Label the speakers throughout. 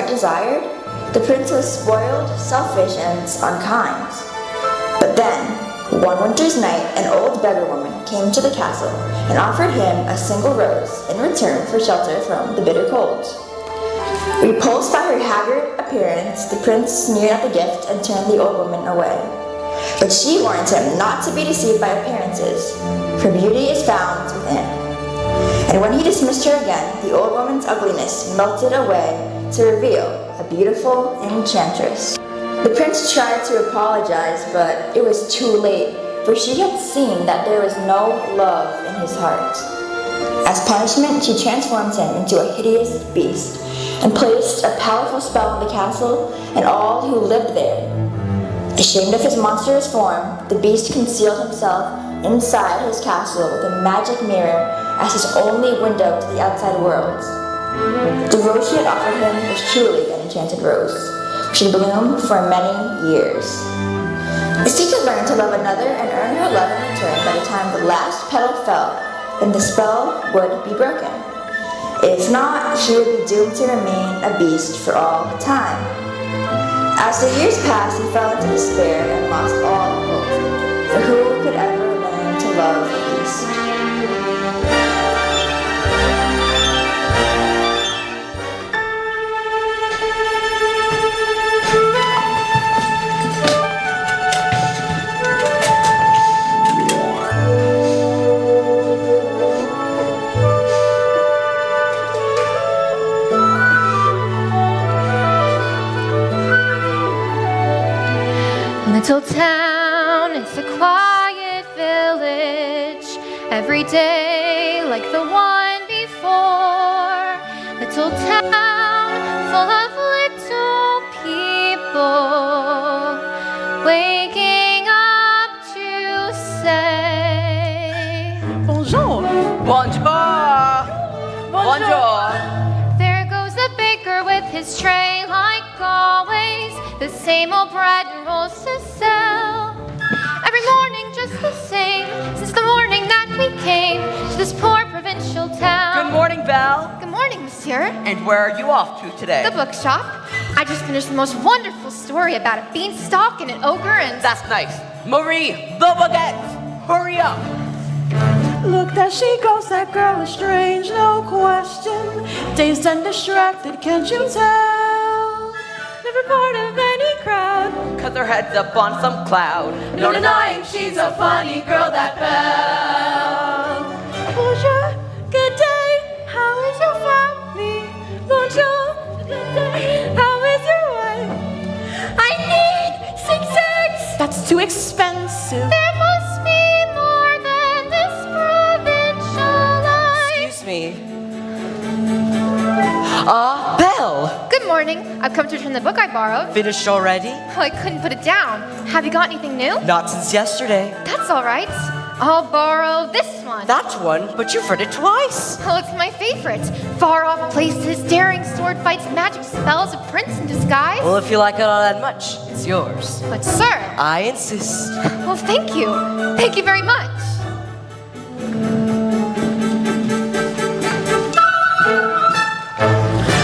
Speaker 1: heart desired, the prince was spoiled, selfish, and unkind. But then, one winter's night, an old beggar woman came to the castle and offered him a single rose in return for shelter from the bitter cold. Repulsed by her haggard appearance, the prince sneered at the gift and turned the old woman away. But she warned him not to be deceived by appearances, for beauty is found within. And when he dismissed her again, the old woman's ugliness melted away to reveal a beautiful enchantress. The prince tried to apologize, but it was too late, for she had seen that there was no love in his heart. As punishment, she transformed him into a hideous beast and placed a powerful spell on the castle and all who lived there. Ashamed of his monstrous form, the beast concealed himself inside his castle with a magic mirror as his only window to the outside world. The rose she had offered him was truly an enchanted rose, which would bloom for many years. If she could learn to love another and earn her love in return by the time the last petal fell, then the spell would be broken. If not, she would be doomed to remain a beast for all time. As the years passed, he fell into despair and lost all hope, for who could ever learn to love a beast?
Speaker 2: Little town, it's a quiet village, every day like the one before. Little town full of little people, waking up to say
Speaker 3: Bonjour.
Speaker 4: Bonjour. Bonjour.
Speaker 2: There goes the baker with his tray like always, the same old bread and rolls to sell. Every morning just the same, since the morning that we came to this poor provincial town.
Speaker 4: Good morning, Val.
Speaker 2: Good morning, monsieur.
Speaker 4: And where are you off to today?
Speaker 2: The bookshop. I just finished the most wonderful story about a beanstalk and an ogre and...
Speaker 4: That's nice. Marie, the baguette. Hurry up.
Speaker 3: Look, there she goes, that girl is strange, no question. Dazed and distracted, can't you tell? Never part of any crowd.
Speaker 4: Cause her head's up on some cloud. No denying she's a funny girl, that Belle.
Speaker 3: Bonjour, good day, how is your family? Bonjour, good day, how is your wife? I need 6 eggs. That's too expensive.
Speaker 2: There must be more than this provincial life.
Speaker 4: Excuse me. Belle.
Speaker 2: Good morning. I've come to return the book I borrowed.
Speaker 4: Finished already?
Speaker 2: Oh, I couldn't put it down. Have you got anything new?
Speaker 4: Not since yesterday.
Speaker 2: That's all right. I'll borrow this one.
Speaker 4: That one? But you've read it twice.
Speaker 2: Oh, it's my favorite. Far off places, daring sword fights, magic spells, a prince in disguise.
Speaker 4: Well, if you like it all that much, it's yours.
Speaker 2: But sir...
Speaker 4: I insist.
Speaker 2: Well, thank you. Thank you very much.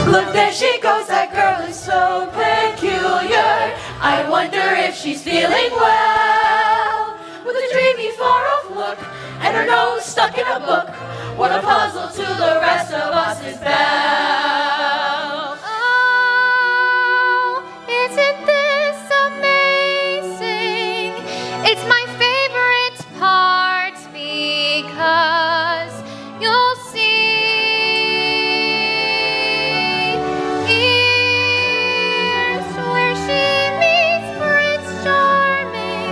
Speaker 3: Look, there she goes, that girl is so peculiar. I wonder if she's feeling well. With a dreamy, far-off look, and her nose stuck in a book. What a puzzle to the rest of us is Belle.
Speaker 2: Oh, isn't this amazing? It's my favorite part because you'll see. Here's where she meets Prince Charming,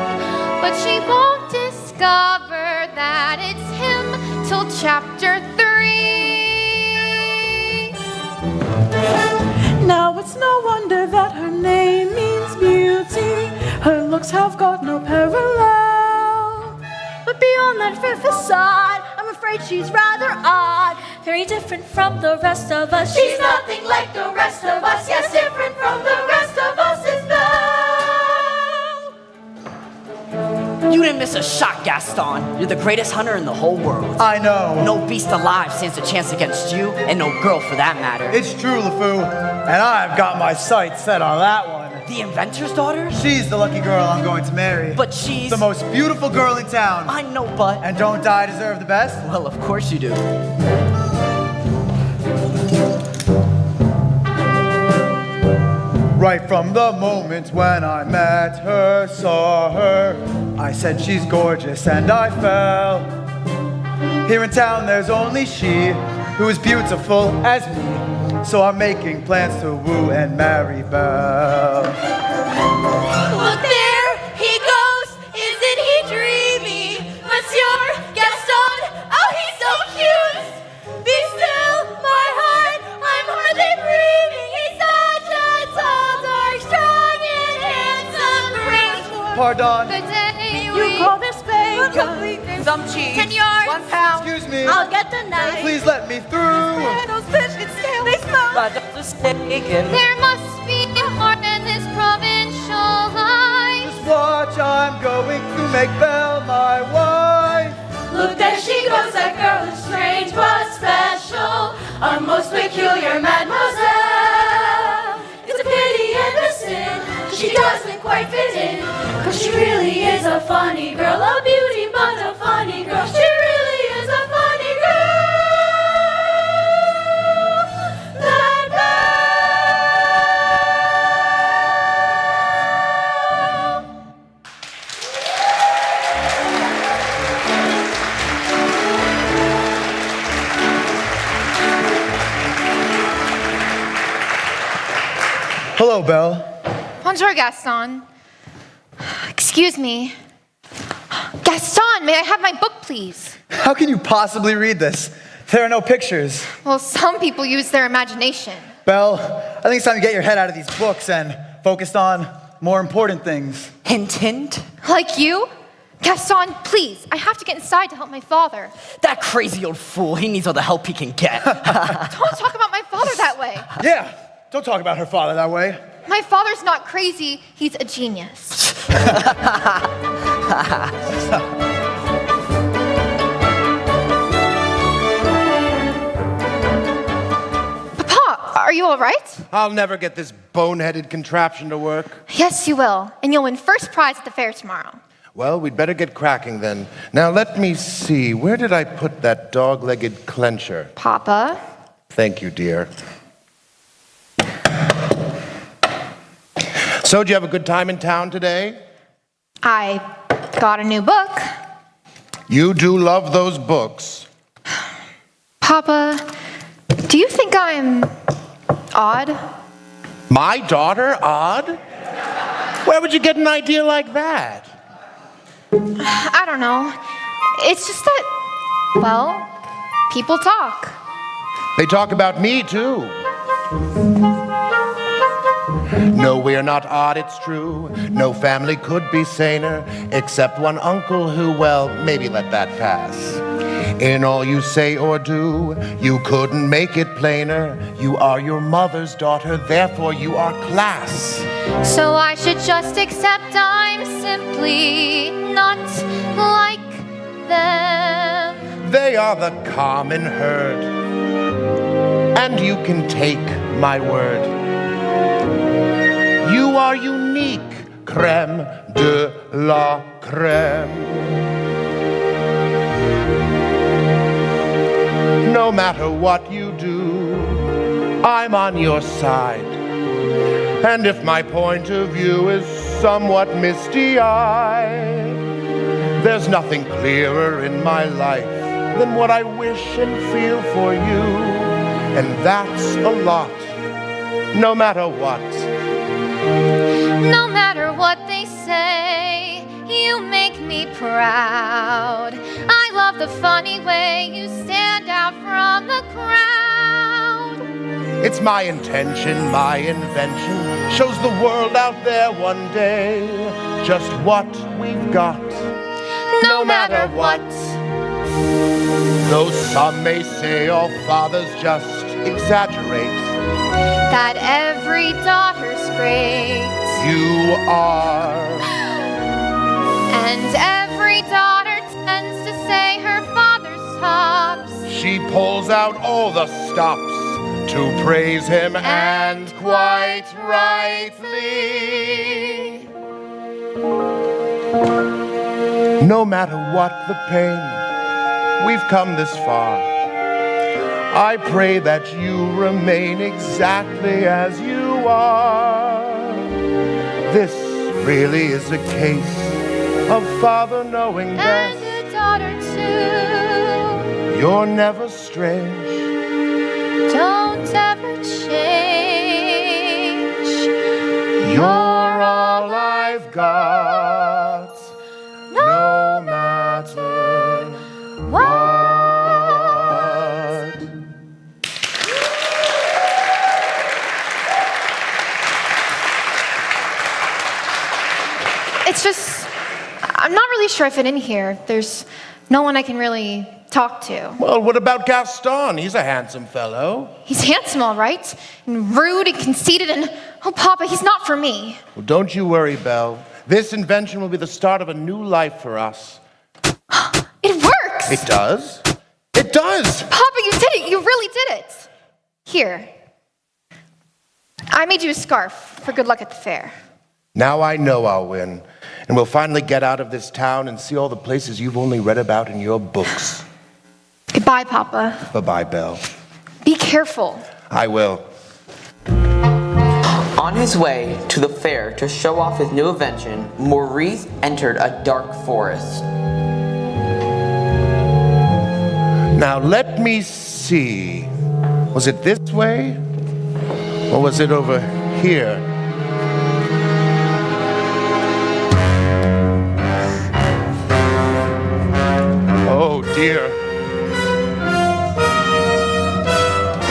Speaker 2: but she won't discover that it's him till chapter 3.
Speaker 3: Now it's no wonder that her name means beauty. Her looks have got no parallel. But beyond that fair facade, I'm afraid she's rather odd. Very different from the rest of us. She's nothing like the rest of us. Yes, different from the rest of us is Belle.
Speaker 4: You didn't miss a shot, Gaston. You're the greatest hunter in the whole world.
Speaker 5: I know.
Speaker 4: No beast alive stands a chance against you, and no girl for that matter.
Speaker 5: It's true, LeFou. And I've got my sights set on that one.
Speaker 4: The inventor's daughter?
Speaker 5: She's the lucky girl I'm going to marry.
Speaker 4: But she's...
Speaker 5: the most beautiful girl in town.
Speaker 4: I know, but...
Speaker 5: And don't I deserve the best?
Speaker 4: Well, of course you do.
Speaker 5: Right from the moment when I met her, saw her, I said she's gorgeous and I fell. Here in town there's only she who is beautiful as me. So I'm making plans to woo and marry Belle.
Speaker 6: Look there, he goes, isn't he dreamy? Monsieur Gaston, oh he's so cute. Be still, my heart, I'm hardly breathing. He's such a tall, dark, strong and handsome creature.
Speaker 5: Pardon?
Speaker 2: The day
Speaker 3: You
Speaker 2: we
Speaker 3: call this bacon?
Speaker 4: Some cheese.
Speaker 6: 10 yards.
Speaker 4: 1 pound.
Speaker 5: Excuse me.
Speaker 3: I'll get the knife.
Speaker 5: Please let me through.
Speaker 3: Those fish can scale, they smell.
Speaker 4: But just mistaken.
Speaker 2: There must be more than this provincial life.
Speaker 5: Just watch, I'm going to make Belle my wife.
Speaker 6: Look, there she goes, that girl is strange but special. Our most peculiar mademoiselle. It's a pity and a sin, she doesn't quite fit in. Cause she really is a funny girl, a beauty but a funny girl. She really is a funny girl. That Belle.
Speaker 5: Hello, Belle.
Speaker 2: Bonjour, Gaston. Excuse me. Gaston, may I have my book, please?
Speaker 5: How can you possibly read this? There are no pictures.
Speaker 2: Well, some people use their imagination.
Speaker 5: Belle, I think it's time to get your head out of these books and focused on more important things.
Speaker 4: Hint, hint.
Speaker 2: Like you? Gaston, please, I have to get inside to help my father.
Speaker 4: That crazy old fool, he needs all the help he can get.
Speaker 2: Don't talk about my father that way.
Speaker 5: Yeah, don't talk about her father that way.
Speaker 2: My father's not crazy, he's a genius. Papa, are you all right?
Speaker 7: I'll never get this boneheaded contraption to work.
Speaker 2: Yes, you will, and you'll win first prize at the fair tomorrow.
Speaker 7: Well, we'd better get cracking then. Now, let me see. Where did I put that dog-legged clencher?
Speaker 2: Papa?
Speaker 7: Thank you, dear. So, did you have a good time in town today?
Speaker 2: I got a new book.
Speaker 7: You do love those books.
Speaker 2: Papa, do you think I'm odd?
Speaker 7: My daughter, odd? Where would you get an idea like that?
Speaker 2: I don't know. It's just that, well, people talk.
Speaker 7: They talk about me, too. No, we're not odd, it's true. No family could be saner, except one uncle who, well, maybe let that pass. In all you say or do, you couldn't make it plainer. You are your mother's daughter, therefore you are class.
Speaker 2: So I should just accept I'm simply not like them.
Speaker 7: They are the common herd, and you can take my word. You are unique, crème de la crème. No matter what you do, I'm on your side. And if my point of view is somewhat misty-eyed, there's nothing clearer in my life than what I wish and feel for you. And that's a lot, no matter what.
Speaker 2: No matter what they say, you make me proud. I love the funny way you stand out from the crowd.
Speaker 7: It's my intention, my invention, shows the world out there one day just what we've got.
Speaker 2: No matter what.
Speaker 7: Though some may say all fathers just exaggerate,
Speaker 2: That every daughter's great.
Speaker 7: you are.
Speaker 2: And every daughter tends to say her father's tops.
Speaker 7: She pulls out all the stops to praise him, and quite rightly. No matter what the pain, we've come this far. I pray that you remain exactly as you are. This really is a case of father knowing best.
Speaker 2: And a daughter too.
Speaker 7: You're never strange.
Speaker 2: Don't ever change.
Speaker 7: You're all I've got, no matter what.
Speaker 2: It's just, I'm not really sure I fit in here. There's no one I can really talk to.
Speaker 7: Well, what about Gaston? He's a handsome fellow.
Speaker 2: He's handsome, all right, and rude and conceited, and oh, Papa, he's not for me.
Speaker 7: Well, don't you worry, Belle. This invention will be the start of a new life for us.
Speaker 2: It works!
Speaker 7: It does? It does!
Speaker 2: Papa, you did it! You really did it! Here. I made you a scarf for good luck at the fair.
Speaker 7: Now I know I'll win, and we'll finally get out of this town and see all the places you've only read about in your books.
Speaker 2: Goodbye, Papa.
Speaker 7: Bye-bye, Belle.
Speaker 2: Be careful.
Speaker 7: I will.
Speaker 4: On his way to the fair to show off his new invention, Maurice entered a dark forest.
Speaker 7: Now let me see. Was it this way? Or was it over here? Oh dear.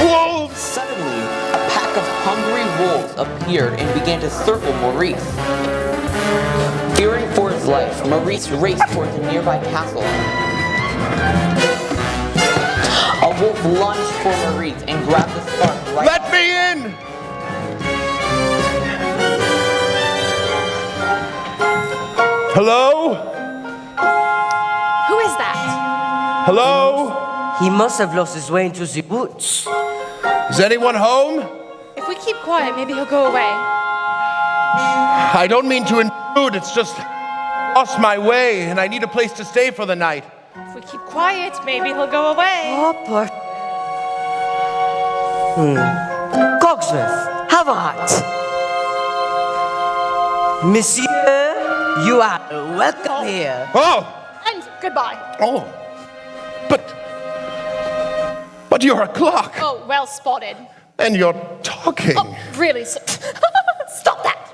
Speaker 7: Wolves!
Speaker 4: Suddenly, a pack of hungry wolves appeared and began to circle Maurice. Fearing for his life, Maurice raced towards the nearby castle. A wolf lunged for Maurice and grabbed the scarf right.
Speaker 7: Let me in! Hello?
Speaker 2: Who is that?
Speaker 7: Hello?
Speaker 8: He must have lost his way into the woods.
Speaker 7: Is anyone home?
Speaker 6: If we keep quiet, maybe he'll go away.
Speaker 7: I don't mean to intrude, it's just lost my way and I need a place to stay for the night.
Speaker 6: If we keep quiet, maybe he'll go away.
Speaker 8: Oh, poor... Cogsworth, have a heart. Monsieur, you are welcome here.
Speaker 7: Oh!
Speaker 6: And goodbye.
Speaker 7: Oh! But you're a clock!
Speaker 6: Oh, well spotted.
Speaker 7: And you're talking.
Speaker 6: Oh, really? Stop that.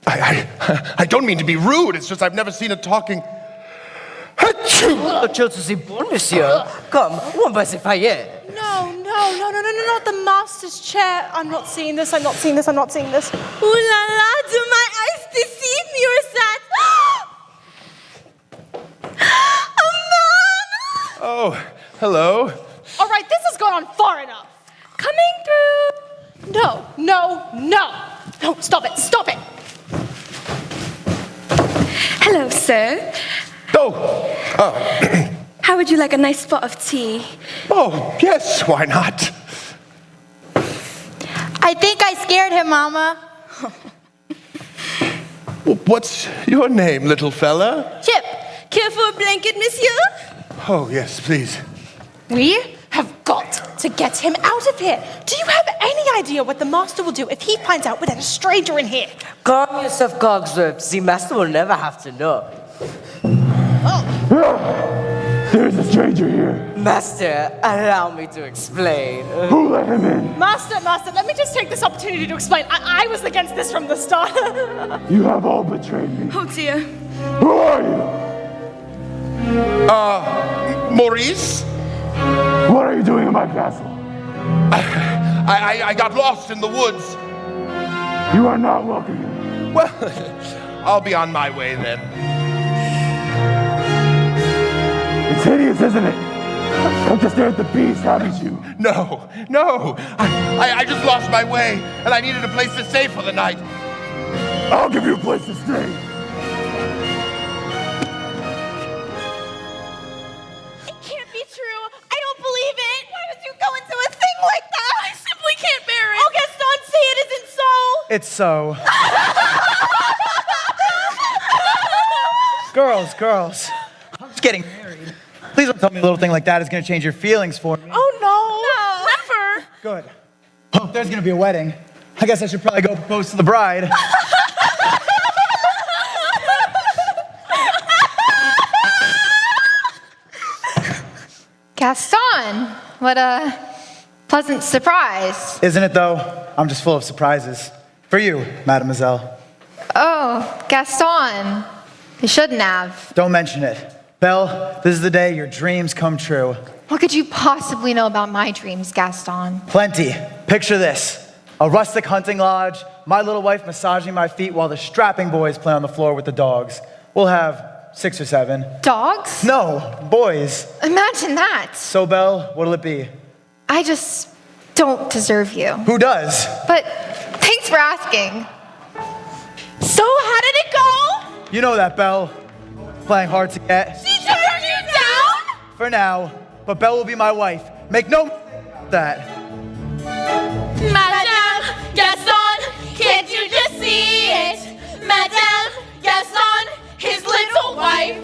Speaker 7: I don't mean to be rude, it's just I've never seen a talking... Achoo!
Speaker 8: Autre chose c'est bon, monsieur. Come, one by the fire.
Speaker 6: No, not the master's chair. I'm not seeing this, I'm not seeing this. Ooh la la, do my eyes deceive me or is that? A man!
Speaker 7: Oh, hello.
Speaker 6: All right, this has gone on far enough. Coming through. No, stop it.
Speaker 9: Hello, sir.
Speaker 7: Oh,
Speaker 9: How would you like a nice spot of tea?
Speaker 7: oh, yes, why not?
Speaker 6: I think I scared him, Mama.
Speaker 7: What's your name, little fella?
Speaker 6: Chip, care for a blanket, monsieur?
Speaker 7: Oh, yes, please.
Speaker 6: We have got to get him out of here. Do you have any idea what the master will do if he finds out we have a stranger in here?
Speaker 8: Calm yourself, Cogsworth. The master will never have to know.
Speaker 5: There's a stranger here.
Speaker 8: Master, allow me to explain.
Speaker 5: Who let him in?
Speaker 6: Master, let me just take this opportunity to explain. I was against this from the start.
Speaker 5: You have all betrayed me.
Speaker 9: Oh dear.
Speaker 5: Who are you?
Speaker 7: Maurice?
Speaker 5: What are you doing in my castle?
Speaker 7: I got lost in the woods.
Speaker 5: You are not welcome here.
Speaker 7: Well, I'll be on my way then.
Speaker 5: It's hideous, isn't it? Don't just stare at the beast, haven't you?
Speaker 7: No. I just lost my way, and I needed a place to stay for the night.
Speaker 5: I'll give you a place to stay.
Speaker 6: It can't be true. I don't believe it. Why would you go into a thing like that?
Speaker 5: It's so. Girls. I'm just getting married. Please don't tell me a little thing like that is gonna change your feelings for me.
Speaker 3: Oh no, never.
Speaker 5: Good. Oh, if there's gonna be a wedding, I guess I should probably go propose to the bride.
Speaker 2: Gaston, what a pleasant surprise.
Speaker 5: Isn't it though? I'm just full of surprises. For you, mademoiselle.
Speaker 2: Oh, Gaston. You shouldn't have.
Speaker 5: Don't mention it. Belle, this is the day your dreams come true.
Speaker 2: What could you possibly know about my dreams, Gaston?
Speaker 5: Plenty. Picture this. A rustic hunting lodge, my little wife massaging my feet while the strapping boys play on the floor with the dogs. We'll have 6 or 7.
Speaker 2: Dogs?
Speaker 5: No, boys.
Speaker 2: Imagine that.
Speaker 5: So, Belle, what'll it be?
Speaker 2: I just don't deserve you.
Speaker 5: Who does?
Speaker 2: But thanks for asking.
Speaker 6: So how did it go?
Speaker 5: You know that, Belle. Playing hard to get.
Speaker 6: She turned you down?
Speaker 5: For now. But Belle will be my wife. Make no mistake about that.
Speaker 6: Madame Gaston, can't you just see it? Madame Gaston, his little wife.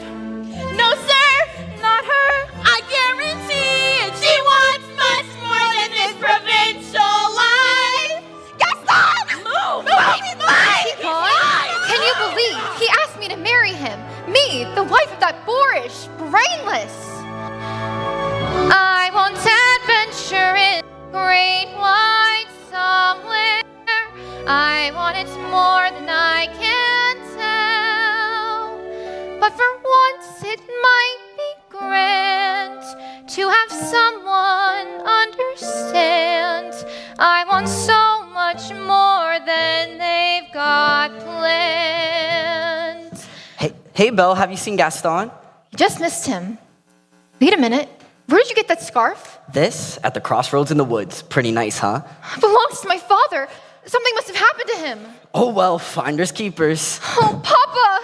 Speaker 6: No, sir, not her. I guarantee it. She wants much more than this provincial life. Gaston! Move! He's mine! He's mine!
Speaker 2: Can you believe he asked me to marry him? Me, the wife of that boorish, brainless. I want adventure in great wide somewhere. I want it more than I can tell. But for once it might be grand to have someone understand. I want so much more than they've got planned.
Speaker 8: Hey, Belle, have you seen Gaston?
Speaker 2: You just missed him. Wait a minute. Where did you get that scarf?
Speaker 8: This, at the crossroads in the woods. Pretty nice, huh?
Speaker 2: It belongs to my father. Something must have happened to him.
Speaker 8: Oh, well, finders keepers.
Speaker 2: Oh, Papa!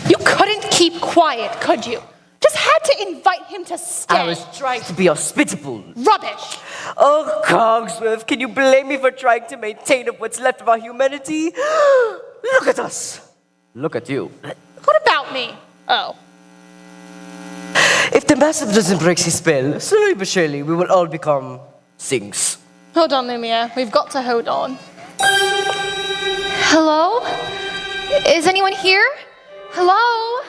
Speaker 3: You couldn't keep quiet, could you? Just had to invite him to stay.
Speaker 8: I was trying to be hospitable.
Speaker 3: Rubbish.
Speaker 8: Oh, Cogsworth, can you blame me for trying to maintain what's left of our humanity? Look at us. Look at you.
Speaker 3: What about me? Oh.
Speaker 8: If the master doesn't break his spell, slowly but surely we will all become things.
Speaker 3: Hold on, Lumia. We've got to hold on.
Speaker 2: Hello? Is anyone here? Hello?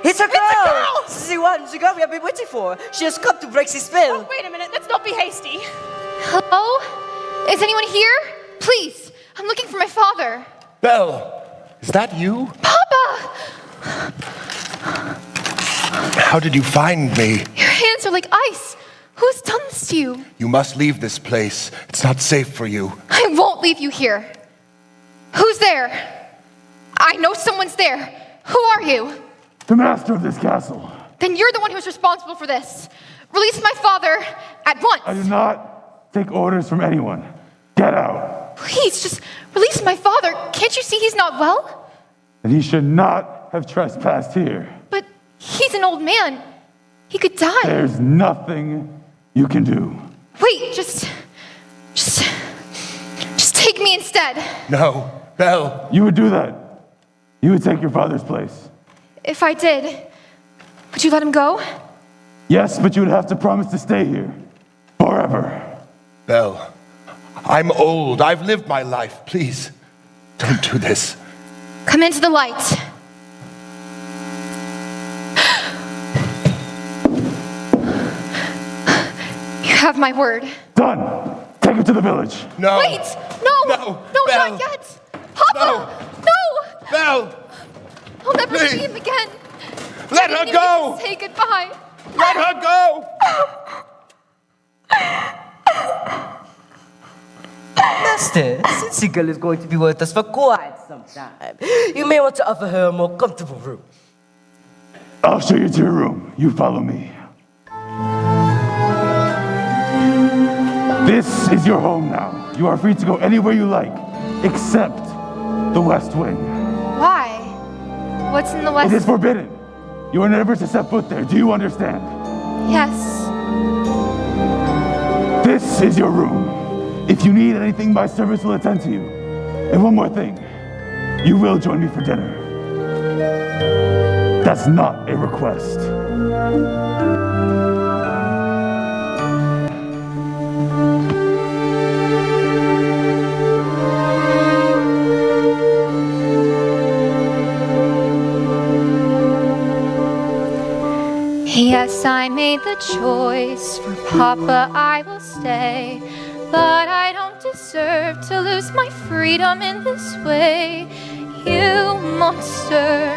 Speaker 8: It's a girl! This is the one, the girl we have been waiting for. She has come to break his spell.
Speaker 3: Oh, wait a minute. Let's not be hasty.
Speaker 2: Hello? Is anyone here? Please, I'm looking for my father.
Speaker 7: Belle, is that you?
Speaker 2: Papa!
Speaker 7: How did you find me?
Speaker 2: Your hands are like ice. Who's done this to you?
Speaker 7: You must leave this place. It's not safe for you.
Speaker 2: I won't leave you here. Who's there? I know someone's there. Who are you?
Speaker 10: The master of this castle.
Speaker 2: Then you're the one who's responsible for this. Release my father at once.
Speaker 10: I do not take orders from anyone. Get out.
Speaker 2: Please, just release my father. Can't you see he's not well?
Speaker 10: And he should not have trespassed here.
Speaker 2: But he's an old man. He could die.
Speaker 10: There's nothing you can do.
Speaker 2: Wait, just take me instead.
Speaker 7: No, Belle.
Speaker 10: You would do that. You would take your father's place.
Speaker 2: If I did, would you let him go?
Speaker 10: Yes, but you would have to promise to stay here. Forever.
Speaker 7: Belle, I'm old. I've lived my life. Please, don't do this.
Speaker 2: Come into the light. You have my word.
Speaker 10: Done. Take him to the village.
Speaker 7: No.
Speaker 2: Wait! No!
Speaker 7: No,
Speaker 2: not
Speaker 7: Belle.
Speaker 2: yet! Papa! No!
Speaker 7: Belle,
Speaker 2: I'll never
Speaker 7: Please.
Speaker 2: see him again.
Speaker 7: let her go.
Speaker 2: Say goodbye.
Speaker 7: Let her go.
Speaker 8: Master, since the girl is going to be with us for quite some time, you may want to offer her a more comfortable room.
Speaker 10: I'll show you to your room. You follow me. This is your home now. You are free to go anywhere you like, except the West Wing.
Speaker 2: Why? What's in the West?
Speaker 10: It is forbidden. You are never to step foot there. Do you understand?
Speaker 2: Yes.
Speaker 10: This is your room. If you need anything, my servants will attend to you. And one more thing. You will join me for dinner. That's not a request.
Speaker 2: Yes, I made the choice. For Papa, I will stay. But I don't deserve to lose my freedom in this way. You monster.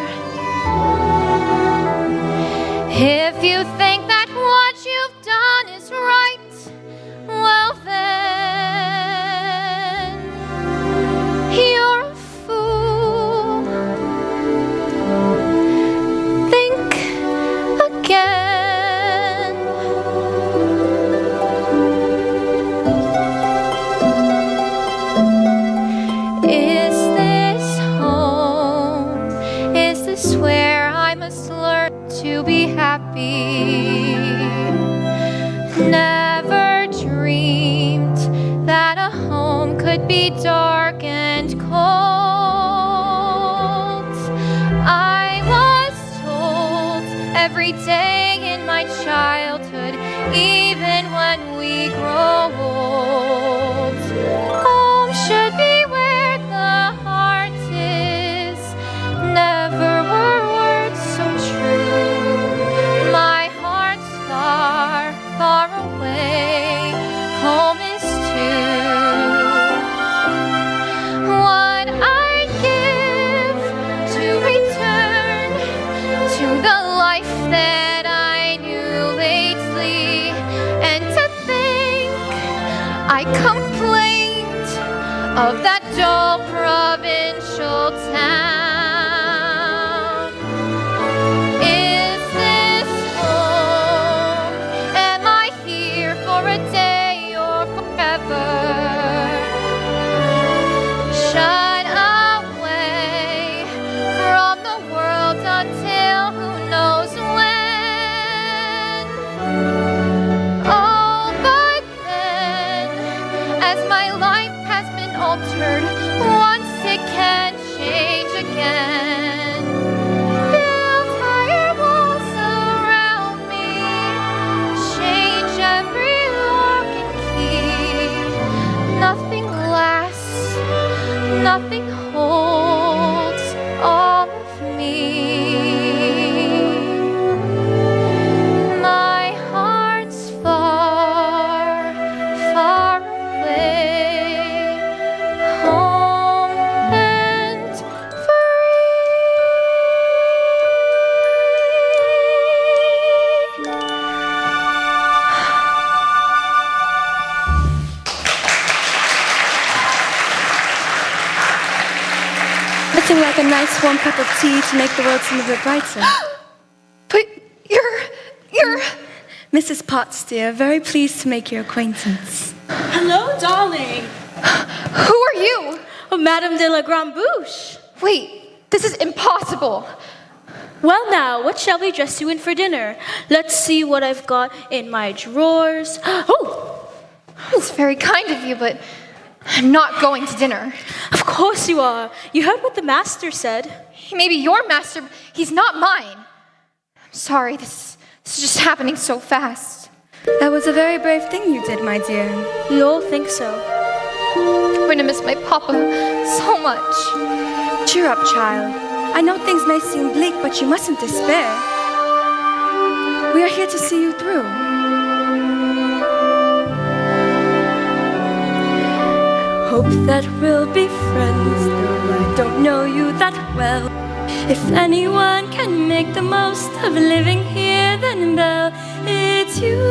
Speaker 2: If you think that what you've done is right, well then, you're a fool. Think again. Is this home? Is this where I must learn to be happy? Never dreamed that a home could be dark and cold. I was told every day in my childhood, even when we grow old, home should be where the heart is. Never were words so true. My heart's far, far away. Home is too. What I'd give to return to the life that I knew lately, and to think I complained of that dull provincial town. Is this home? Am I here for a day or forever? Shut away from the world until who knows when. Oh, but then, as my life has been altered, once it can change again. Build higher walls around me, change every lock and key. Nothing lasts, nothing holds all of me. My heart's far, far away, home and
Speaker 9: Nothing like a nice warm cup of tea to make the world seem a bit brighter.
Speaker 2: But you're...
Speaker 9: Mrs. Potts, dear, very pleased to make your acquaintance.
Speaker 6: Hello, darling.
Speaker 2: Who are you?
Speaker 6: Oh, Madame de la Grande Bouche.
Speaker 2: Wait, this is impossible.
Speaker 6: Well now, what shall we dress you in for dinner? Let's see what I've got in my drawers. Oh!
Speaker 2: It's very kind of you, but I'm not going to dinner.
Speaker 6: Of course you are. You heard what the master said.
Speaker 2: He may be your master, but he's not mine. I'm sorry, this is just happening so fast.
Speaker 9: That was a very brave thing you did, my dear.
Speaker 6: We all think so.
Speaker 2: I'm going to miss my papa so much.
Speaker 9: Cheer up, child. I know things may seem bleak, but you mustn't despair. We are here to see you through. Hope that we'll be friends, though I don't know you that well. If anyone can make the most of living here, then Belle, it's you.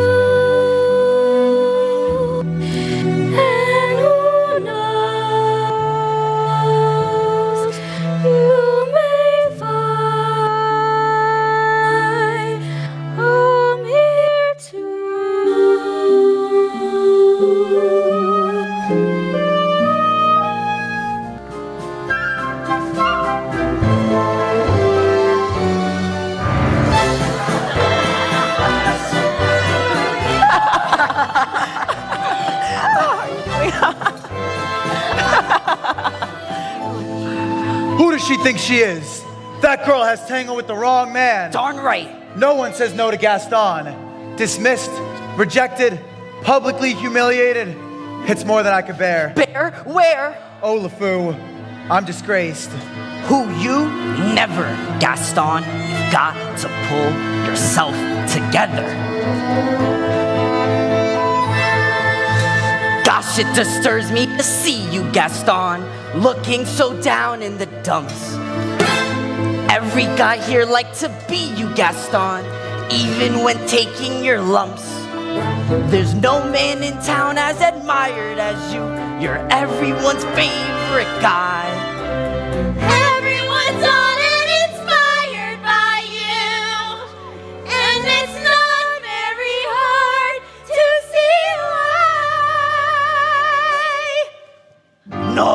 Speaker 9: And who knows, you may find home here too.
Speaker 5: she thinks she is? That girl has tangled with the wrong man.
Speaker 8: Darn right.
Speaker 5: No one says no to Gaston. Dismissed, rejected, publicly humiliated. It's more than I could bear.
Speaker 8: Bear? Where?
Speaker 5: Oh, LeFou, I'm disgraced.
Speaker 8: Who, you? Never, Gaston. You've got to pull yourself together. Gosh, it disturbs me to see you, Gaston, looking so down in the dumps. Every guy here like to be you, Gaston, even when taking your lumps. There's no man in town as admired as you. You're everyone's favorite guy.
Speaker 6: Everyone's on and inspired by you. And it's not very hard to see why.
Speaker 8: No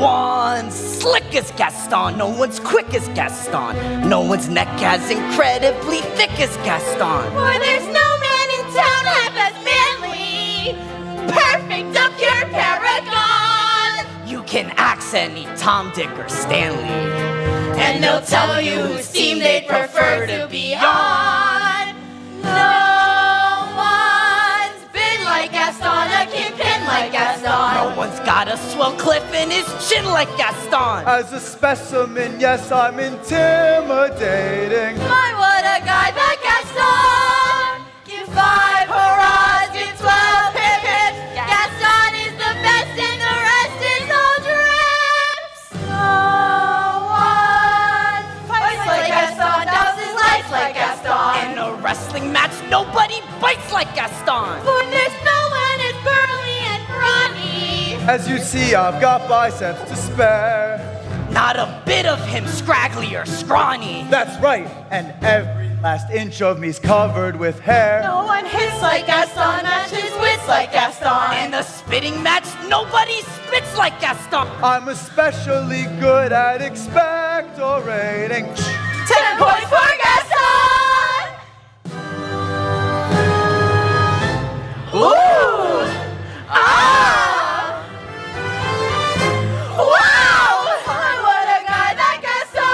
Speaker 8: one's slick as Gaston. No one's quick as Gaston. No one's neck as incredibly thick as Gaston.
Speaker 6: For there's no man in town half as manly. Perfect, a pure paragon.
Speaker 8: You can axe any Tom, Dick, or Stanley.
Speaker 6: And they'll tell you whose team they'd prefer to be on. No one's been like Gaston, a kingpin like Gaston.
Speaker 8: No one's got a swell cliff in his chin like Gaston.
Speaker 5: As a specimen, yes, I'm intimidating.
Speaker 6: My, what a guy that Gaston! Give 5 hurrahs, give 12 pip-pips. Gaston is the best and the rest is all drips. No one fights like Gaston, does his life like Gaston.
Speaker 8: In a wrestling match, nobody bites like Gaston.
Speaker 6: For there's no one as burly and brawny.
Speaker 5: As you see, I've got biceps to spare.
Speaker 8: Not a bit of him scraggly or scrawny.
Speaker 5: That's right, and every last inch of me's covered with hair.
Speaker 6: No one hits like Gaston, matches wits like Gaston.
Speaker 8: In a spitting match, nobody spits like Gaston.
Speaker 5: I'm especially good at expectorating.
Speaker 6: 10 points for Gaston! Ooh! Ah! Wow! What a guy that Gaston!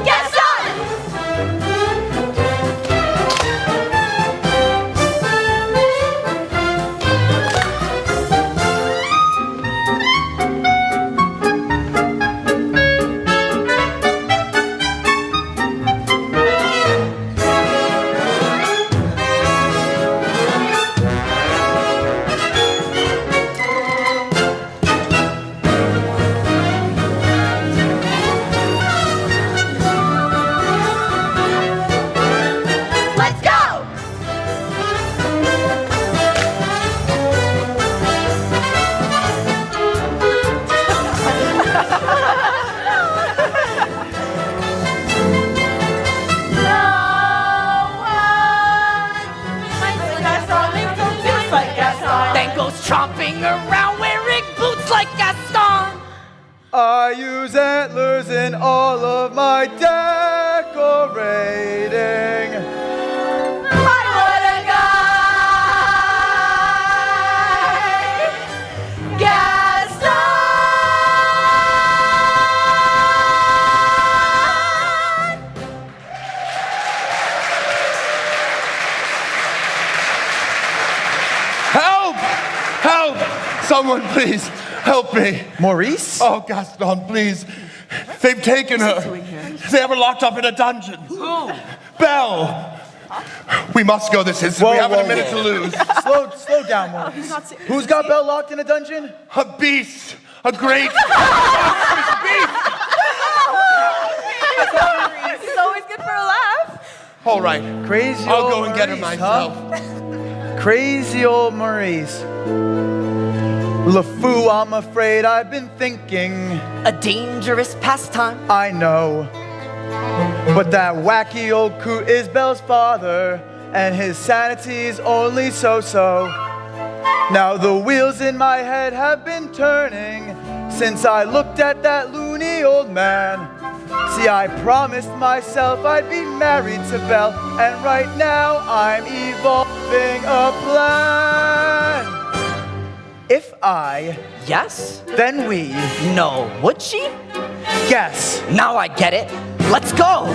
Speaker 6: Gaston! Let's go!
Speaker 8: Then goes tromping around wearing boots like Gaston.
Speaker 5: I use antlers in all of my decorating.
Speaker 6: What a guy! Gaston!
Speaker 7: Help! Help! Someone, please, help me.
Speaker 5: Maurice?
Speaker 7: Oh, Gaston, please. They've taken her. They have her locked up in a dungeon.
Speaker 8: Who?
Speaker 7: Belle! We must go this instant. We haven't a minute to lose.
Speaker 5: Slow down, Maurice. Who's got Belle locked in a dungeon?
Speaker 7: A beast. A great monstrous beast.
Speaker 6: It's always good for a laugh.
Speaker 7: All right.
Speaker 5: Crazy
Speaker 7: I'll
Speaker 5: old
Speaker 7: go and get her
Speaker 5: Maurice,
Speaker 7: myself.
Speaker 5: huh? Crazy old Maurice. LeFou, I'm afraid I've been thinking.
Speaker 8: A dangerous pastime.
Speaker 5: I know. But that wacky old coot is Belle's father, and his sanity's only so-so. Now the wheels in my head have been turning since I looked at that loony old man. See, I promised myself I'd be married to Belle, and right now I'm evolving a plan. If I,
Speaker 8: Yes?
Speaker 5: then we.
Speaker 8: No. Would she?
Speaker 5: Guess.
Speaker 8: Now I get it. Let's go!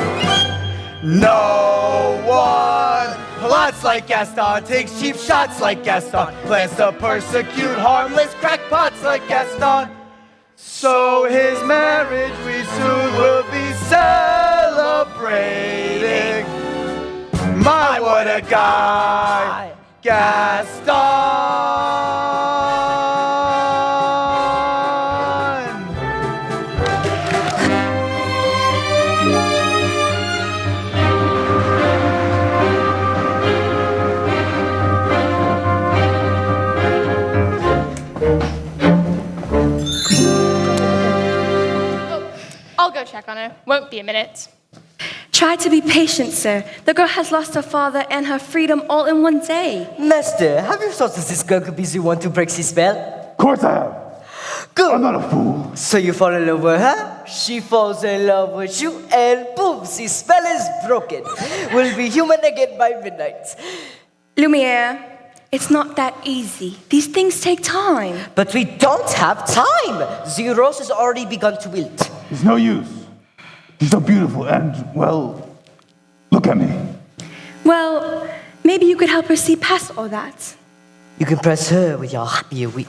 Speaker 5: No one plots like Gaston, takes cheap shots like Gaston, plans to persecute harmless crackpots like Gaston. So his marriage we soon will be celebrating. My, what a guy, Gaston.
Speaker 2: I'll go check on her. Won't be a minute.
Speaker 9: Try to be patient, sir. The girl has lost her father and her freedom all in one day.
Speaker 11: Master, have you thought that this girl could be the one to break the spell?
Speaker 10: Of course I have.
Speaker 11: Good.
Speaker 10: I'm not a fool.
Speaker 11: So you fall in love with her, she falls in love with you, and boom, the spell is broken. We'll be human again by midnight.
Speaker 9: Lumiere, it's not that easy. These things take time.
Speaker 11: But we don't have time. The rose has already begun to wilt.
Speaker 10: It's no use. She's so beautiful and, well, look at me.
Speaker 9: Well, maybe you could help her see past all that.
Speaker 11: You can press her with your happy wit.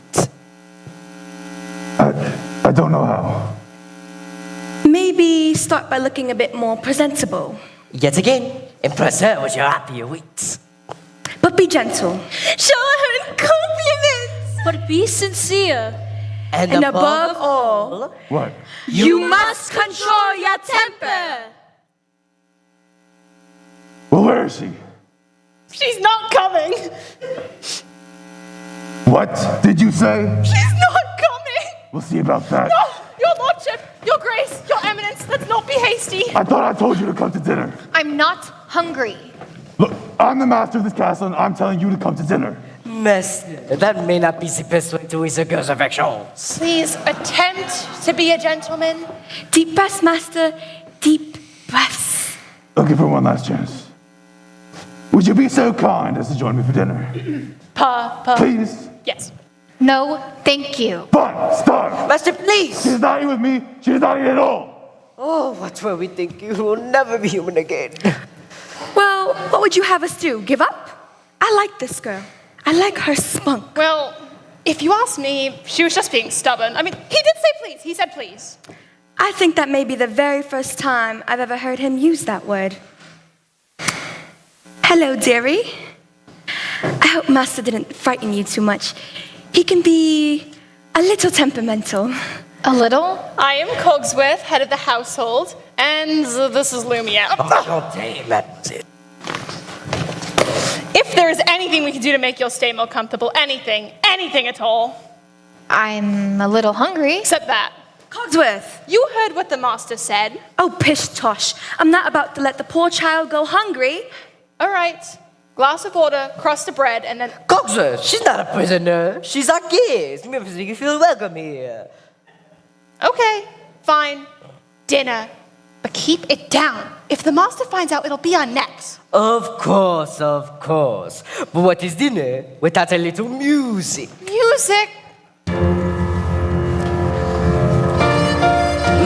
Speaker 10: I don't know how.
Speaker 9: Maybe start by looking a bit more presentable.
Speaker 11: Yet again, impress her with your happy wit.
Speaker 9: But be gentle.
Speaker 6: Show her compliments.
Speaker 9: But be sincere.
Speaker 11: And
Speaker 9: above all,
Speaker 10: What?
Speaker 6: You must control your temper.
Speaker 10: Well, where is she?
Speaker 6: She's not coming.
Speaker 10: What did you say?
Speaker 6: She's not coming.
Speaker 10: We'll see about that.
Speaker 6: No, your lordship, your grace, your eminence, let's not be hasty.
Speaker 10: I thought I told you to come to dinner.
Speaker 2: I'm not hungry.
Speaker 10: Look, I'm the master of this castle, and I'm telling you to come to dinner.
Speaker 11: Master, that may not be the best way to win a girl's affections.
Speaker 2: Please attempt to be a gentleman.
Speaker 9: Deep breaths, master. Deep breaths.
Speaker 10: I'll give her one last chance. Would you be so kind as to join me for dinner? Please?
Speaker 2: Yes. No, thank you.
Speaker 10: Fine, start.
Speaker 11: Master, please!
Speaker 10: She's not eating with me. She's not eating at all.
Speaker 11: Oh, what were we thinking? We'll never be human again.
Speaker 9: Well, what would you have us do? Give up? I like this girl. I like her spunk.
Speaker 2: Well, if you ask me, she was just being stubborn. I mean, he did say please. He said please.
Speaker 9: I think that may be the very first time I've ever heard him use that word. Hello, dearie. I hope Master didn't frighten you too much. He can be a little temperamental.
Speaker 2: A little? I am Cogsworth, head of the household, and this is Lumiere.
Speaker 11: Oh, damn, that's it.
Speaker 2: If there is anything we can do to make your stay more comfortable, anything at all. I'm a little hungry. Except that.
Speaker 9: Cogsworth!
Speaker 2: You heard what the master said.
Speaker 9: Oh, pish tosh. I'm not about to let the poor child go hungry.
Speaker 2: All right. Glass of water, crust of bread, and then...
Speaker 11: Cogsworth, she's not a prisoner. She's our guest. Make you feel welcome here.
Speaker 2: Okay, fine. Dinner. But keep it down. If the master finds out, it'll be our necks.
Speaker 11: Of course, of course. But what is dinner without a little music?
Speaker 2: Music.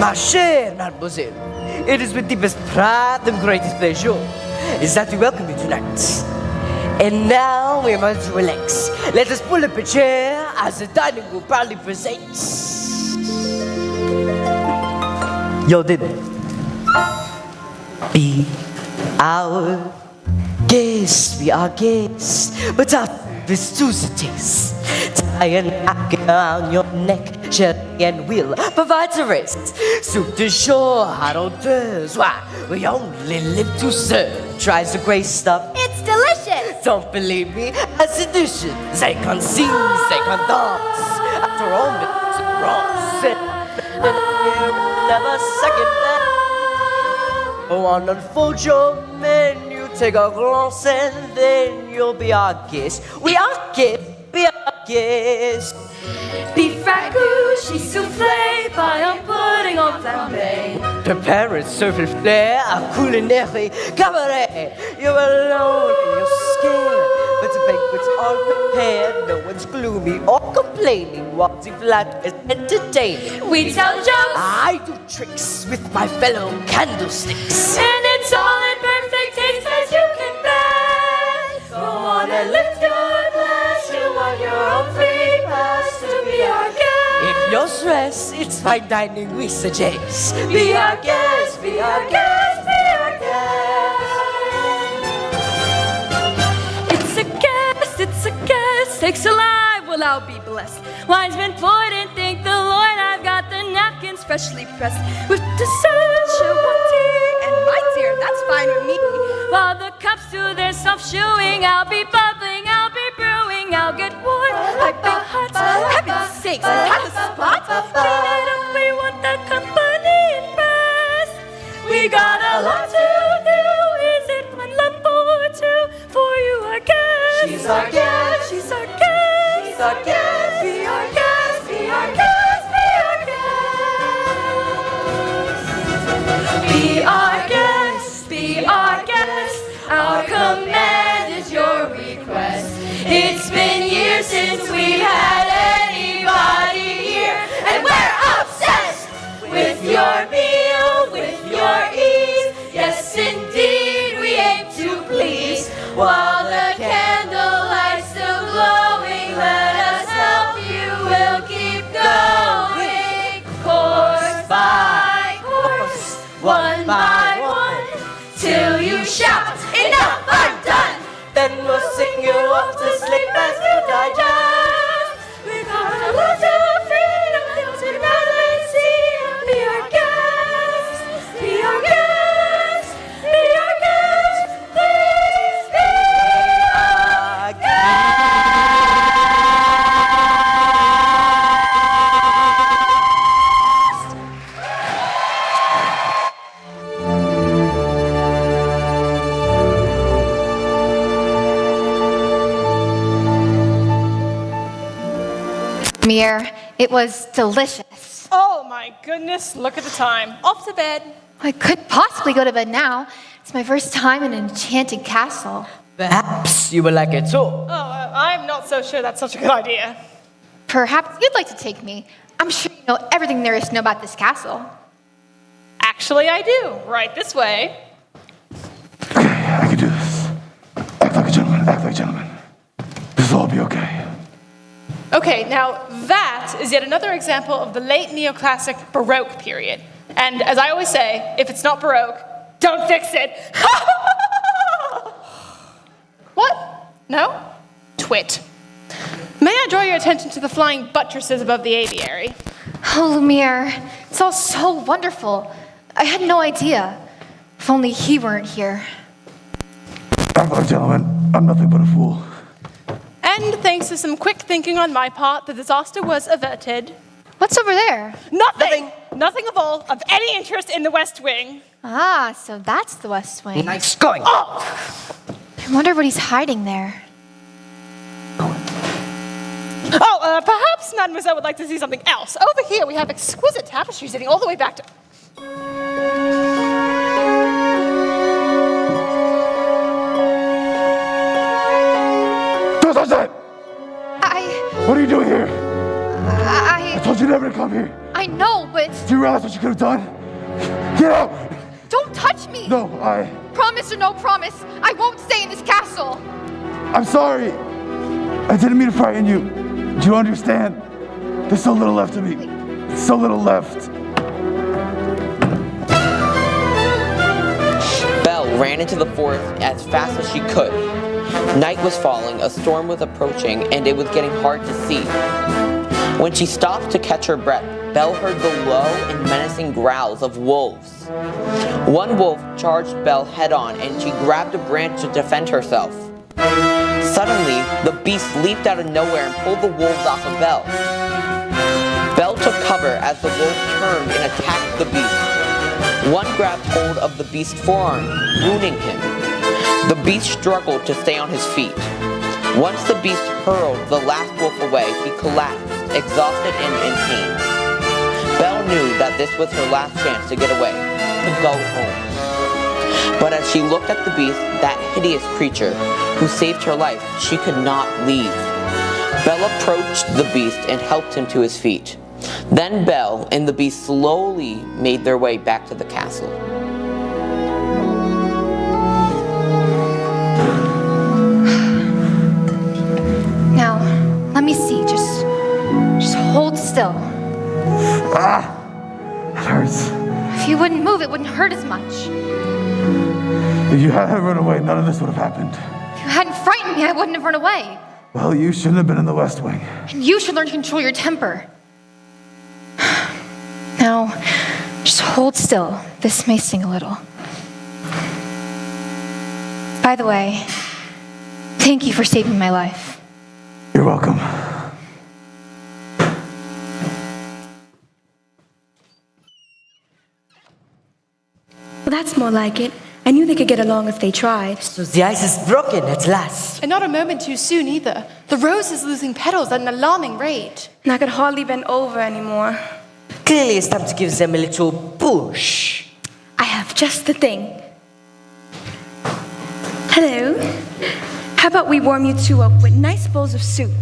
Speaker 11: Ma chère mademoiselle, it is with deepest pride and greatest pleasure is that we welcome you tonight. And now we must relax. Let us pull up a chair as the dining room proudly presents your dinner. Be our guest, we are guests, but our vistusities. Tie and hack around your neck, Sherry and Will provide a rest. Soup de jour, hot hors d'oeuvres, why, we only live to serve. Tries the great stuff,
Speaker 6: It's delicious.
Speaker 11: don't believe me, as editions, they can sing, they can dance. After all, it's wrong, sit, never second that. Go on, unfold your menu, take a glance, and then you'll be our guest. We are guests, be our guests.
Speaker 9: Beef ragout, cheese soufflé, pie en pudding en flambe.
Speaker 11: Prepare and serve it flair, a culinary cabaret. You're alone and you're scared, but the banquets are prepared. No one's gloomy or complaining. Waltzing flat is entertaining.
Speaker 9: We tell jokes,
Speaker 11: I do tricks with my fellow candlesticks.
Speaker 9: and it's all in perfect taste as you can bet. Go on and lift your glass. You want your own free pass to be our guest.
Speaker 11: If you're stressed, it's fine dining we suggest.
Speaker 9: Be our guest, be our guest, be our guest. It's a guest, takes alive, well I'll be blessed. Wine's been poured and thank the Lord, I've got the napkins freshly pressed. With dessert, tea, and my dear, that's fine with me. While the cups do their self-shewing, I'll be bubbling, I'll be brewing, I'll get warm like the hot. Heaven's sakes, I have a spot. Clean it up, we want the company impressed. We got a lot to do, is it one lump or two? For you our guest. She's our guest, she's our guest, she's our guest. Be our guest, be our guest, be our guest. Be our guest, be our guest. Our command is your request. It's been years since we've had anybody here, and we're obsessed with your meal, with your ease. Yes, indeed, we aim to please. While the candlelight's still glowing, let us help you, we'll keep going. Course by course, one by one, till you shout, enough, I'm done.
Speaker 11: Then we'll sing you off to sleep as you digest.
Speaker 9: We got a lot of freedom to rather see. Be our guest, be our guest, be our guest, please be our guest.
Speaker 2: Mir, it was delicious.
Speaker 6: Oh my goodness, look at the time. Off to bed.
Speaker 2: I could possibly go to bed now. It's my first time in an enchanted castle.
Speaker 11: Perhaps you will like it too.
Speaker 6: Oh, I'm not so sure that's such a good idea.
Speaker 2: Perhaps you'd like to take me. I'm sure you know everything there is to know about this castle.
Speaker 6: Actually, I do. Right this way.
Speaker 10: I can do this. Act like a gentleman, act like a gentleman. This will all be okay.
Speaker 6: Okay, now that is yet another example of the late neoclassic Baroque period. And as I always say, if it's not Baroque, don't fix it. What? No? Twit. May I draw your attention to the flying buttresses above the aviary?
Speaker 2: Oh, Lumiere, it's all so wonderful. I had no idea. If only he weren't here.
Speaker 10: Act like a gentleman. I'm nothing but a fool.
Speaker 6: And thanks to some quick thinking on my part, the disaster was averted.
Speaker 2: What's over there?
Speaker 6: Nothing! Nothing of all of any interest in the West Wing.
Speaker 2: Ah, so that's the West Wing.
Speaker 11: Nice going.
Speaker 6: Oh!
Speaker 2: I wonder what he's hiding there.
Speaker 6: Oh, perhaps Mademoiselle would like to see something else. Over here we have exquisite tapestries dating all the way back to...
Speaker 10: Don't touch that! What are you doing here? I told you never to come here.
Speaker 2: I know, but...
Speaker 10: Do you realize what you could have done? Get out!
Speaker 2: Don't touch me!
Speaker 10: No,
Speaker 2: Promise or no promise, I won't stay in this castle!
Speaker 10: I'm sorry. I didn't mean to frighten you. Do you understand? There's so little left of me. So little left.
Speaker 4: Belle ran into the forest as fast as she could. Night was falling, a storm was approaching, and it was getting hard to see. When she stopped to catch her breath, Belle heard the low and menacing growls of wolves. One wolf charged Belle head-on, and she grabbed a branch to defend herself. Suddenly, the beast leaped out of nowhere and pulled the wolves off of Belle. Belle took cover as the wolf turned and attacked the beast. One grabbed hold of the beast's forearm, wounding him. The beast struggled to stay on his feet. Once the beast hurled the last wolf away, he collapsed, exhausted and in pain. Belle knew that this was her last chance to get away, to go home. But as she looked at the beast, that hideous creature who saved her life, she could not leave. Belle approached the beast and helped him to his feet. Then Belle and the beast slowly made their way back to the castle.
Speaker 2: Now, let me see. Just hold still.
Speaker 10: It hurts.
Speaker 2: If you wouldn't move, it wouldn't hurt as much.
Speaker 10: If you hadn't run away, none of this would have happened.
Speaker 2: If you hadn't frightened me, I wouldn't have run away.
Speaker 10: Well, you shouldn't have been in the West Wing.
Speaker 2: And you should learn to control your temper. Now, just hold still. This may sting a little. By the way, thank you for saving my life.
Speaker 10: You're welcome.
Speaker 9: Well, that's more like it. I knew they could get along if they tried.
Speaker 11: So the ice is broken at last.
Speaker 6: And not a moment too soon either. The rose is losing petals at an alarming rate.
Speaker 9: And I could hardly bend over anymore.
Speaker 11: Clearly it's time to give them a little push.
Speaker 9: I have just the thing. Hello. How about we warm you two up with nice bowls of soup?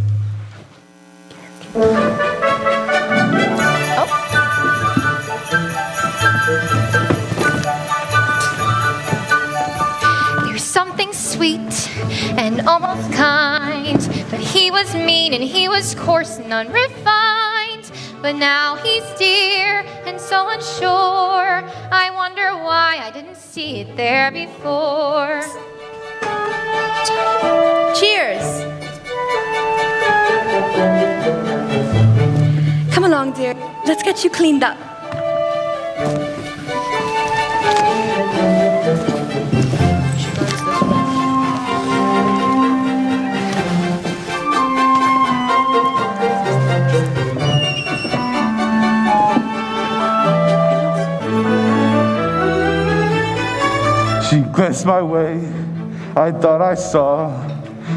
Speaker 2: There's something sweet and almost kind, but he was mean and he was coarse and unrefined. But now he's dear and so unsure. I wonder why I didn't see it there before.
Speaker 6: Cheers!
Speaker 9: Come along, dear. Let's get you cleaned up.
Speaker 10: She glanced my way, I thought I saw.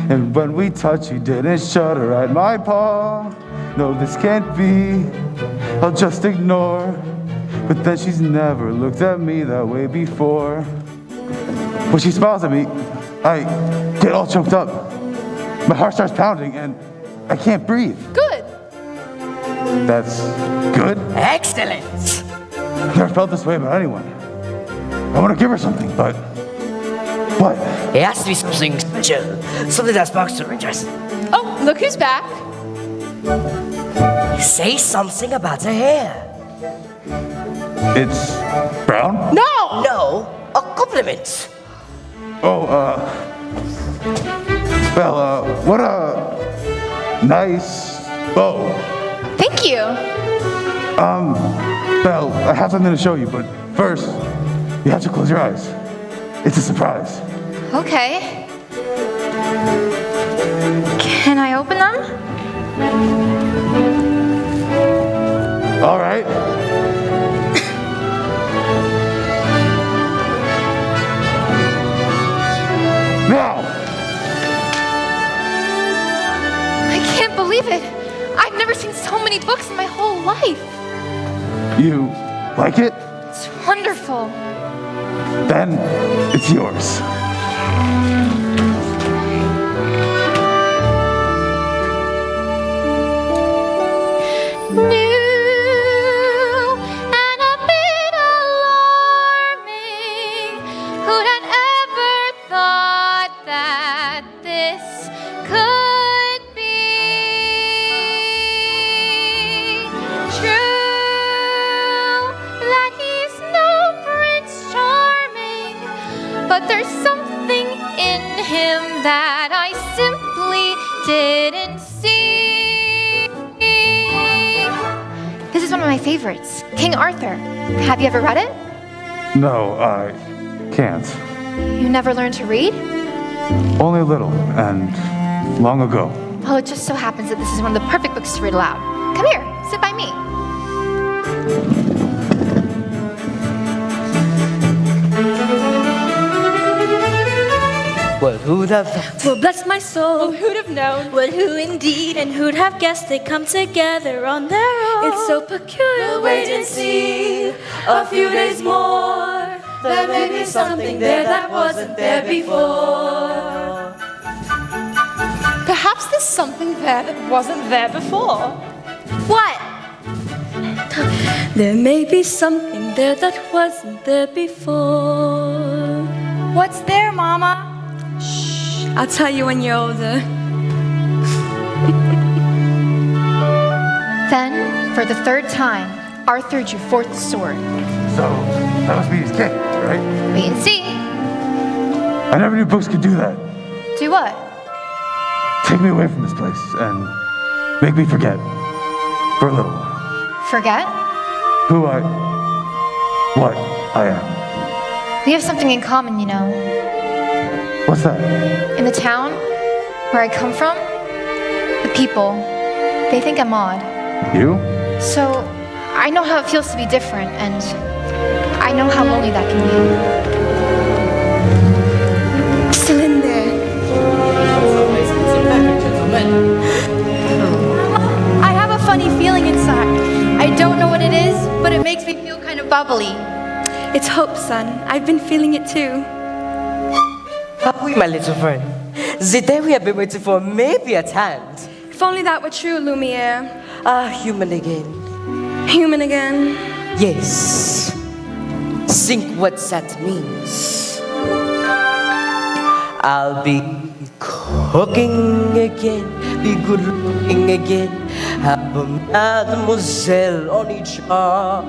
Speaker 10: And when we touched, she didn't shudder at my paw. No, this can't be, I'll just ignore. But then she's never looked at me that way before. When she smiles at me, I get all choked up. My heart starts pounding and I can't breathe.
Speaker 6: Good!
Speaker 10: That's good?
Speaker 11: Excellent!
Speaker 10: I've never felt this way about anyone. I want to give her something, but what?
Speaker 11: It has to be something special. Something that sparks her interest.
Speaker 6: Oh, look who's back.
Speaker 11: Say something about her hair.
Speaker 10: It's brown?
Speaker 6: No!
Speaker 11: No, a compliment.
Speaker 10: Oh, well, what a nice bow.
Speaker 2: Thank you.
Speaker 10: Belle, I have something to show you, but first, you have to close your eyes. It's a surprise.
Speaker 2: Okay. Can I open them?
Speaker 10: All right. Now!
Speaker 2: I can't believe it. I've never seen so many books in my whole life.
Speaker 10: You like it?
Speaker 2: It's wonderful.
Speaker 10: Then it's yours.
Speaker 2: New and a bit alarming. Who'd have ever thought that this could be true? That he's no Prince Charming, but there's something in him that I simply didn't see. This is one of my favorites, King Arthur. Have you ever read it?
Speaker 10: No, I can't.
Speaker 2: You never learned to read?
Speaker 10: Only a little, and long ago.
Speaker 2: Well, it just so happens that this is one of the perfect books to read aloud. Come here, sit by me.
Speaker 11: Well, who'd have...
Speaker 9: Well, bless my soul.
Speaker 6: Who'd have known?
Speaker 9: Well, who indeed? And who'd have guessed they come together on their own? It's so peculiar.
Speaker 6: We'll wait and see a few days more. There may be something there that wasn't there before.
Speaker 2: Perhaps there's something there that wasn't there before.
Speaker 6: What?
Speaker 9: There may be something there that wasn't there before.
Speaker 6: What's there, Mama?
Speaker 9: I'll tell you when you're older.
Speaker 2: Then, for the third time, Arthur drew forth the sword.
Speaker 10: So, that must be his king, right?
Speaker 2: Wait and see.
Speaker 10: I never knew books could do that.
Speaker 2: Do what?
Speaker 10: Take me away from this place and make me forget for a little while
Speaker 2: Forget?
Speaker 10: what I am.
Speaker 2: We have something in common, you know.
Speaker 10: What's that?
Speaker 2: In the town where I come from, the people, they think I'm odd.
Speaker 10: You?
Speaker 2: So, I know how it feels to be different, and I know how lonely that can be.
Speaker 9: Still in there.
Speaker 6: I have a funny feeling inside. I don't know what it is, but it makes me feel kind of bubbly.
Speaker 9: It's hope, son. I've been feeling it too.
Speaker 11: Oui, my little friend. The day we have been waiting for may be at hand.
Speaker 9: If only that were true, Lumiere.
Speaker 11: Human again.
Speaker 9: Human again.
Speaker 11: Yes. Think what that means. I'll be cooking again, be good looking again, have a mademoiselle on each arm.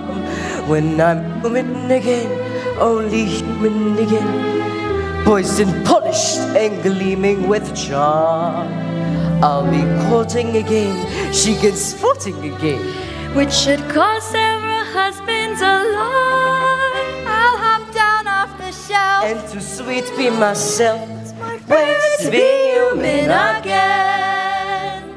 Speaker 11: When I'm human again, only human again, poised and polished and gleaming with charm. I'll be courting again, she gets sporting again.
Speaker 9: Which should cause several husbands alarm.
Speaker 6: I'll hop down off the shelf.
Speaker 11: And to sweet be myself, wait to be human again.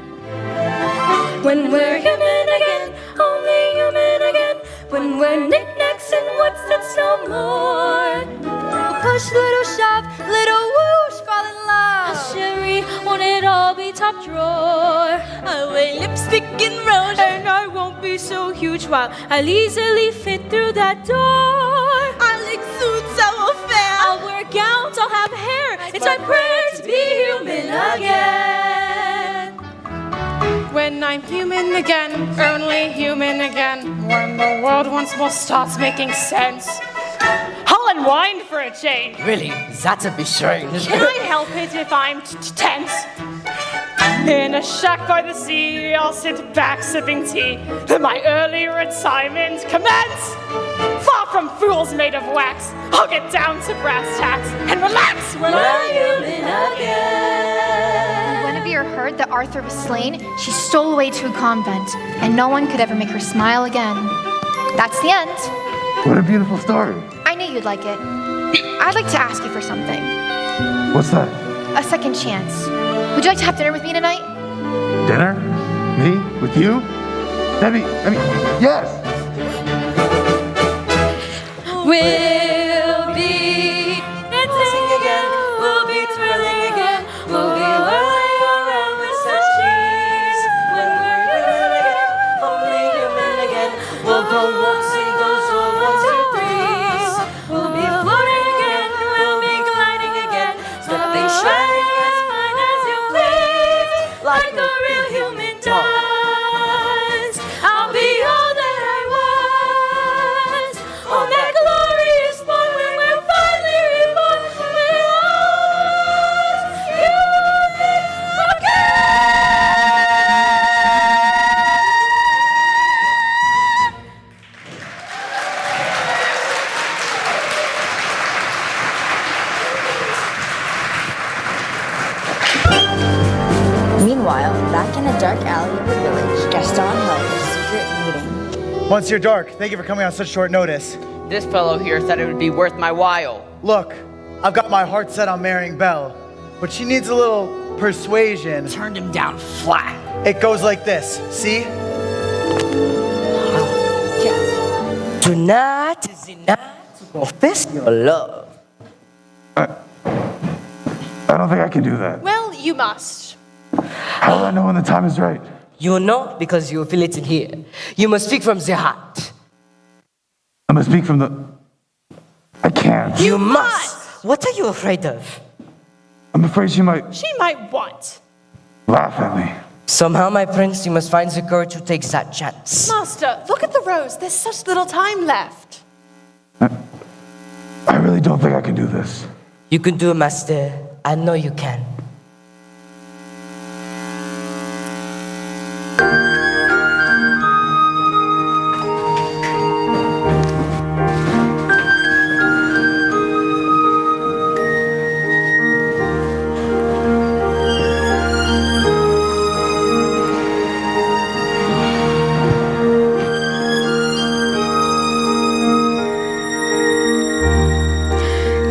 Speaker 9: When we're human again, only human again. When we're knickknacks and what's that's no more.
Speaker 6: Push, little shove, little whoosh, fall in love.
Speaker 9: Sherry, won't it all be top drawer?
Speaker 6: I'll wear lipstick and rouge,
Speaker 9: And I won't be so huge while I'll easily fit through that door.
Speaker 6: I'll lick suits, I will fail.
Speaker 9: I'll wear gowns, I'll have hair. It's my prayer to be human again.
Speaker 12: When I'm human again, only human again. When the world once more starts making sense. I'll unwind for a change.
Speaker 11: Really, that'd be strange.
Speaker 12: Can I help it if I'm tense? In a shack by the sea, I'll sit back sipping tea. Then my early retirement commence. Far from fools made of wax, I'll get down to brass tacks and relax when I'm human
Speaker 2: When Guinevere heard that Arthur was slain, she stole away to a convent, and no one could ever make her smile again. That's the end.
Speaker 10: What a beautiful story.
Speaker 2: I knew you'd like it. I'd like to ask you for something.
Speaker 10: What's that?
Speaker 2: A second chance. Would you like to have dinner with me tonight?
Speaker 10: Dinner? Me? With you? Debbie, yes!
Speaker 9: We'll be dancing again. We'll be twirling again. We'll be whirling around with such ease. When we're human again, only human again. We'll go waltzing those old 1, 2, 3s. We'll be floating again. We'll be gliding again. Stepping, shining as fine as you please, like a real human does. I'll be all that I was on that glorious one when we're finally reborn. We're all human
Speaker 1: Meanwhile, back in a dark alley of the village, Gaston held a secret meeting.
Speaker 5: Monsieur Dark, thank you for coming on such short notice.
Speaker 4: This fellow here said it would be worth my while.
Speaker 5: Look, I've got my heart set on marrying Belle, but she needs a little persuasion.
Speaker 8: Turned him down flat.
Speaker 5: It goes like this, see?
Speaker 11: Yes. Tonight is the night to confess your love.
Speaker 10: I don't think I can do that.
Speaker 12: Well, you must.
Speaker 10: How do I know when the time is right?
Speaker 11: You know because you feel it in here. You must speak from the heart.
Speaker 10: I'm gonna speak from the... I can't.
Speaker 11: You must! What are you afraid of?
Speaker 10: I'm afraid she might
Speaker 12: She might what?
Speaker 10: laugh at me.
Speaker 11: Somehow, my prince, you must find the courage to take that chance.
Speaker 12: Master, look at the rose. There's such little time left.
Speaker 10: I really don't think I can do this.
Speaker 11: You can do it, master. I know you can.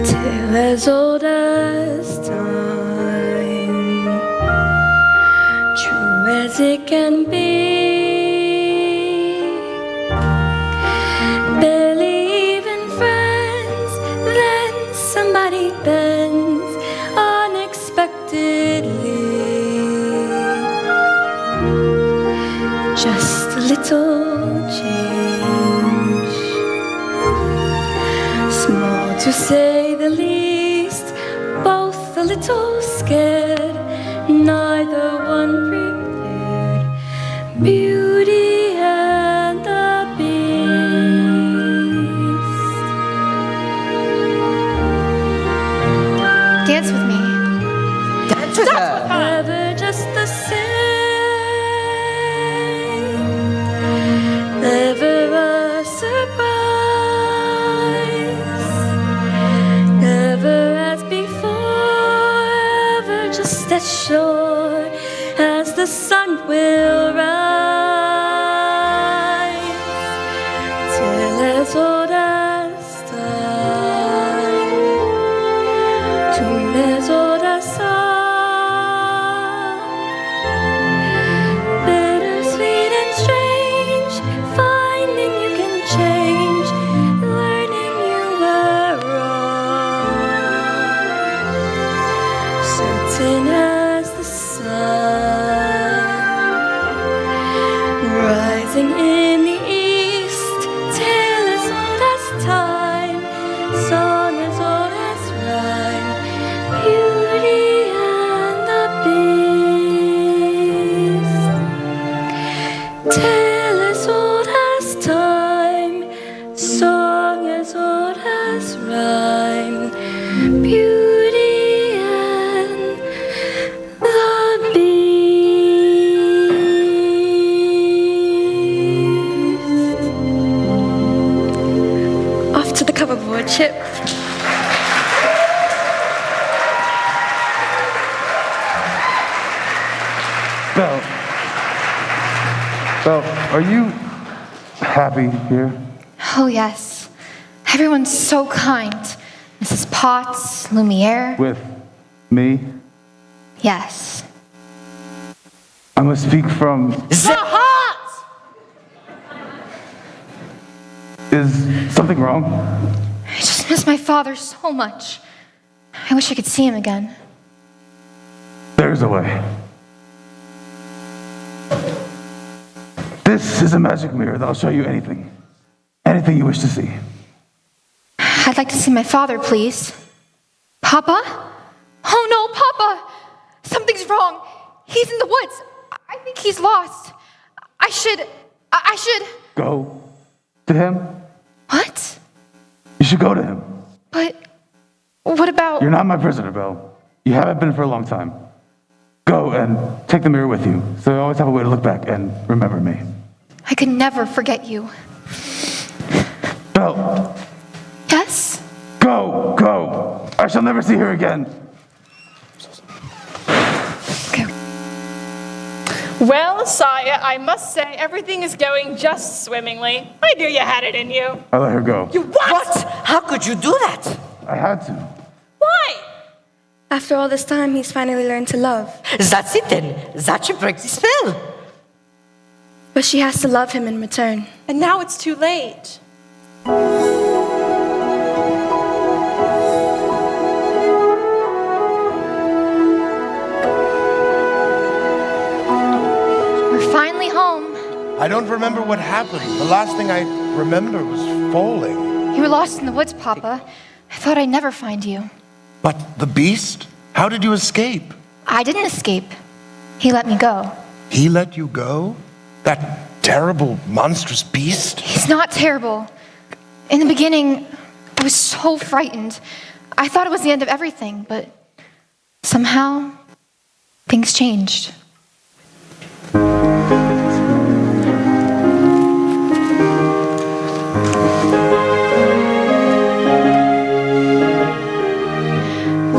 Speaker 9: Tale as old as time, true as it can be. Barely even friends, then somebody bends unexpectedly. Just a little change, small to say the least, both a little scared, neither one prepared. Beauty and the Beast.
Speaker 2: Dance with me.
Speaker 4: Dance with her.
Speaker 9: Never just the same. Never a surprise. Never as before. Ever just as sure as the sun will rise. Till as old as time. Tune as old as song. Bittersweet and strange, finding you can change, learning you were wrong. Certain as the sun, rising in the east, tale as old as time, song as old as rhyme, beauty and the Beast. Tale as old as time, song as old as rhyme, beauty and the Beast. Off to the cover board, Chip.
Speaker 10: Belle. Belle, are you happy here?
Speaker 2: Oh, yes. Everyone's so kind. Mrs. Potts, Lumiere.
Speaker 10: With me?
Speaker 2: Yes.
Speaker 10: I must speak from. Is something wrong?
Speaker 2: I just miss my father so much. I wish I could see him again.
Speaker 10: There's a way. This is a magic mirror that'll show you anything. Anything you wish to see.
Speaker 2: I'd like to see my father, please. Papa? Oh no, Papa! Something's wrong. He's in the woods. I think he's lost. I should.
Speaker 10: Go to him.
Speaker 2: What?
Speaker 10: You should go to him.
Speaker 2: But what about.
Speaker 10: You're not my prisoner, Belle. You haven't been for a long time. Go and take the mirror with you, so you always have a way to look back and remember me.
Speaker 2: I could never forget you.
Speaker 10: Belle,
Speaker 2: Yes?
Speaker 10: go, go. I shall never see her again.
Speaker 2: Okay.
Speaker 12: Well, sire, I must say everything is going just swimmingly. I knew you had it in you.
Speaker 10: I let her go.
Speaker 12: You what?
Speaker 11: How could you do that?
Speaker 10: I had to.
Speaker 12: Why?
Speaker 9: After all this time, he's finally learned to love.
Speaker 11: That's it then. That should break the spell.
Speaker 9: But she has to love him in return.
Speaker 12: And now it's too late.
Speaker 2: We're finally home.
Speaker 7: I don't remember what happened. The last thing I remember was falling.
Speaker 2: You were lost in the woods, Papa. I thought I'd never find you.
Speaker 7: But the beast? How did you escape?
Speaker 2: I didn't escape. He let me go.
Speaker 7: He let you go? That terrible, monstrous beast?
Speaker 2: He's not terrible. In the beginning, I was so frightened. I thought it was the end of everything, but somehow things changed.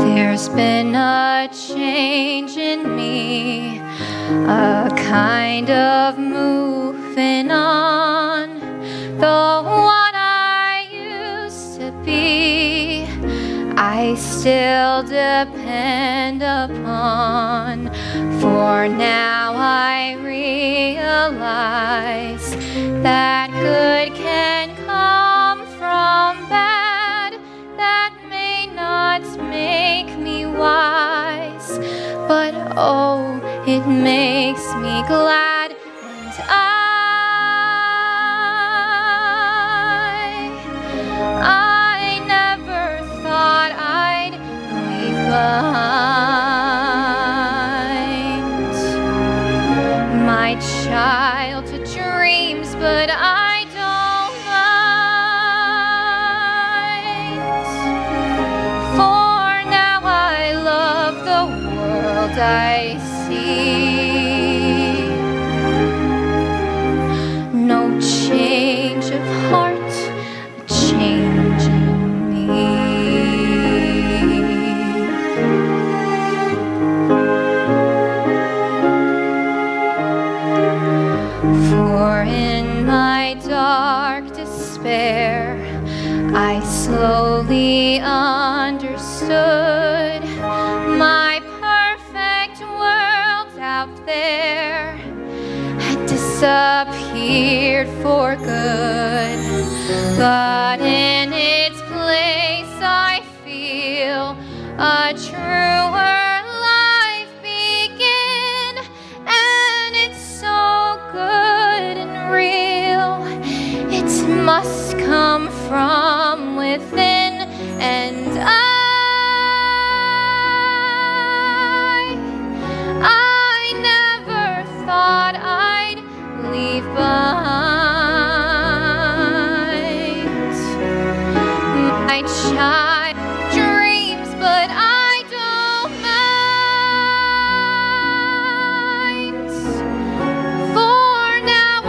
Speaker 2: There's been a change in me, a kind of moving on, the one I used to be, I still depend upon. For now I realize that good can come from bad, that may not make me wise, but oh, it makes me glad, and I never thought I'd leave behind my childhood dreams, but I don't mind, for now I love the world I see. No change of heart, a change in me. For in my dark despair, I slowly understood my perfect world out there had disappeared for good. But in its place I feel a truer life begin, and it's so good and real. It must come from within, and I never thought I'd leave behind my child dreams, but I don't mind, for now I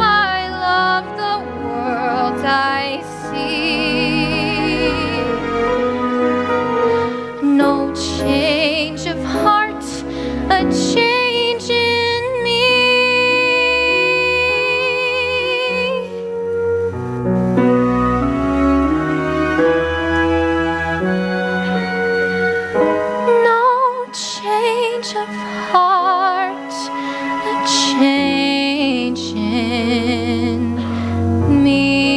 Speaker 2: love the world I see. No change of heart, a change in me. No change of heart, a change in me.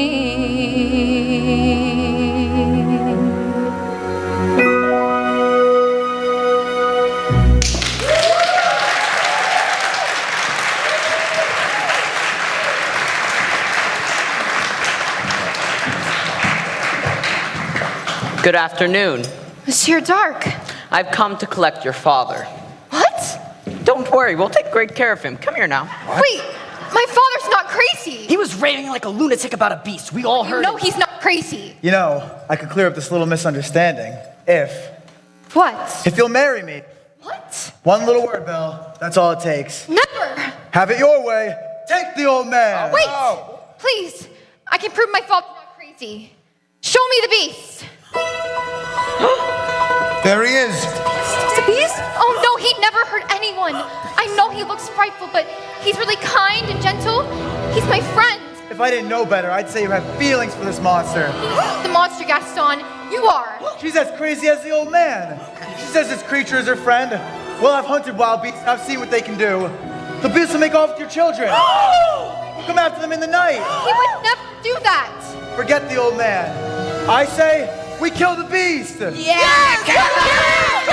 Speaker 4: Good afternoon.
Speaker 2: Monsieur Dark.
Speaker 4: I've come to collect your father.
Speaker 2: What?
Speaker 4: Don't worry, we'll take great care of him. Come here now.
Speaker 2: Wait, my father's not crazy.
Speaker 8: He was raving like a lunatic about a beast. We all heard
Speaker 2: No,
Speaker 8: him.
Speaker 2: he's not crazy.
Speaker 5: You know, I could clear up this little misunderstanding if
Speaker 2: What?
Speaker 5: you'll marry me.
Speaker 2: What?
Speaker 5: One little word, Bill. That's all it takes.
Speaker 2: Never.
Speaker 5: Have it your way. Take the old man.
Speaker 2: Wait, please. I can prove my father's not crazy. Show me the beast.
Speaker 7: There he is.
Speaker 2: The beast? Oh no, he'd never hurt anyone. I know he looks frightful, but he's really kind and gentle. He's my friend.
Speaker 5: If I didn't know better, I'd say you have feelings for this monster.
Speaker 2: He's the monster, Gaston. You are.
Speaker 5: She's as crazy as the old man. She says this creature is her friend. Well, I've hunted wild beasts. I've seen what they can do. The beast will make off with your children. We'll come after them in the night.
Speaker 2: He would never do that.
Speaker 5: Forget the old man. I say we kill the beast.
Speaker 6: Yeah! Kill the beast!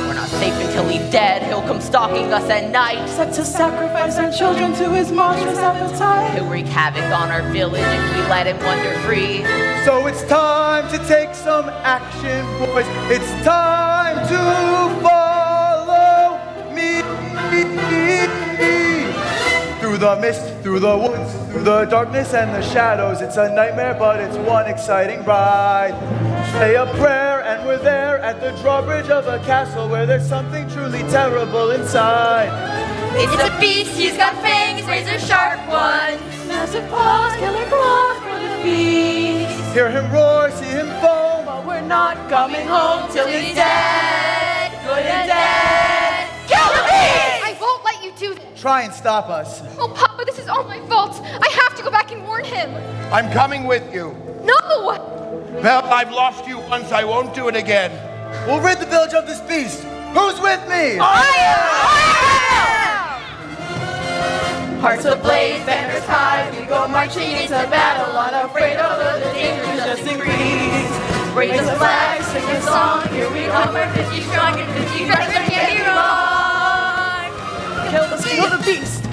Speaker 4: We're not safe until
Speaker 8: till he's dead. He'll come stalking us at night.
Speaker 3: Set to sacrifice our children to his monstrous appetite.
Speaker 8: He'll wreak havoc on our village if we let him wander free.
Speaker 5: So it's time to take some action, boys. It's time to follow me. Through the mist, through the woods, through the darkness and the shadows. It's a nightmare, but it's one exciting ride. Say a prayer and we're there at the drawbridge of a castle where there's something truly terrible inside.
Speaker 6: It's a beast, he's got fangs, razor sharp ones.
Speaker 3: Massive paws, killer claws for the beast.
Speaker 5: Hear him roar, see him foam,
Speaker 3: But we're not coming home till he's dead.
Speaker 6: Good and dead. Kill the beast!
Speaker 2: I won't let you do this.
Speaker 5: try and stop us.
Speaker 2: Oh, Papa, this is all my fault. I have to go back and warn him.
Speaker 7: I'm coming with you.
Speaker 2: No!
Speaker 7: Well, I've lost you once, I won't do it again.
Speaker 5: We'll rid the village of this beast. Who's with me?
Speaker 6: Hearts ablaze, banners high, we go marching into battle, unafraid of the dangers just increase. Raise the flag, sing a song, here we come, we're 50 strong and 50 strong, there can't be wrong.
Speaker 3: Kill the beast.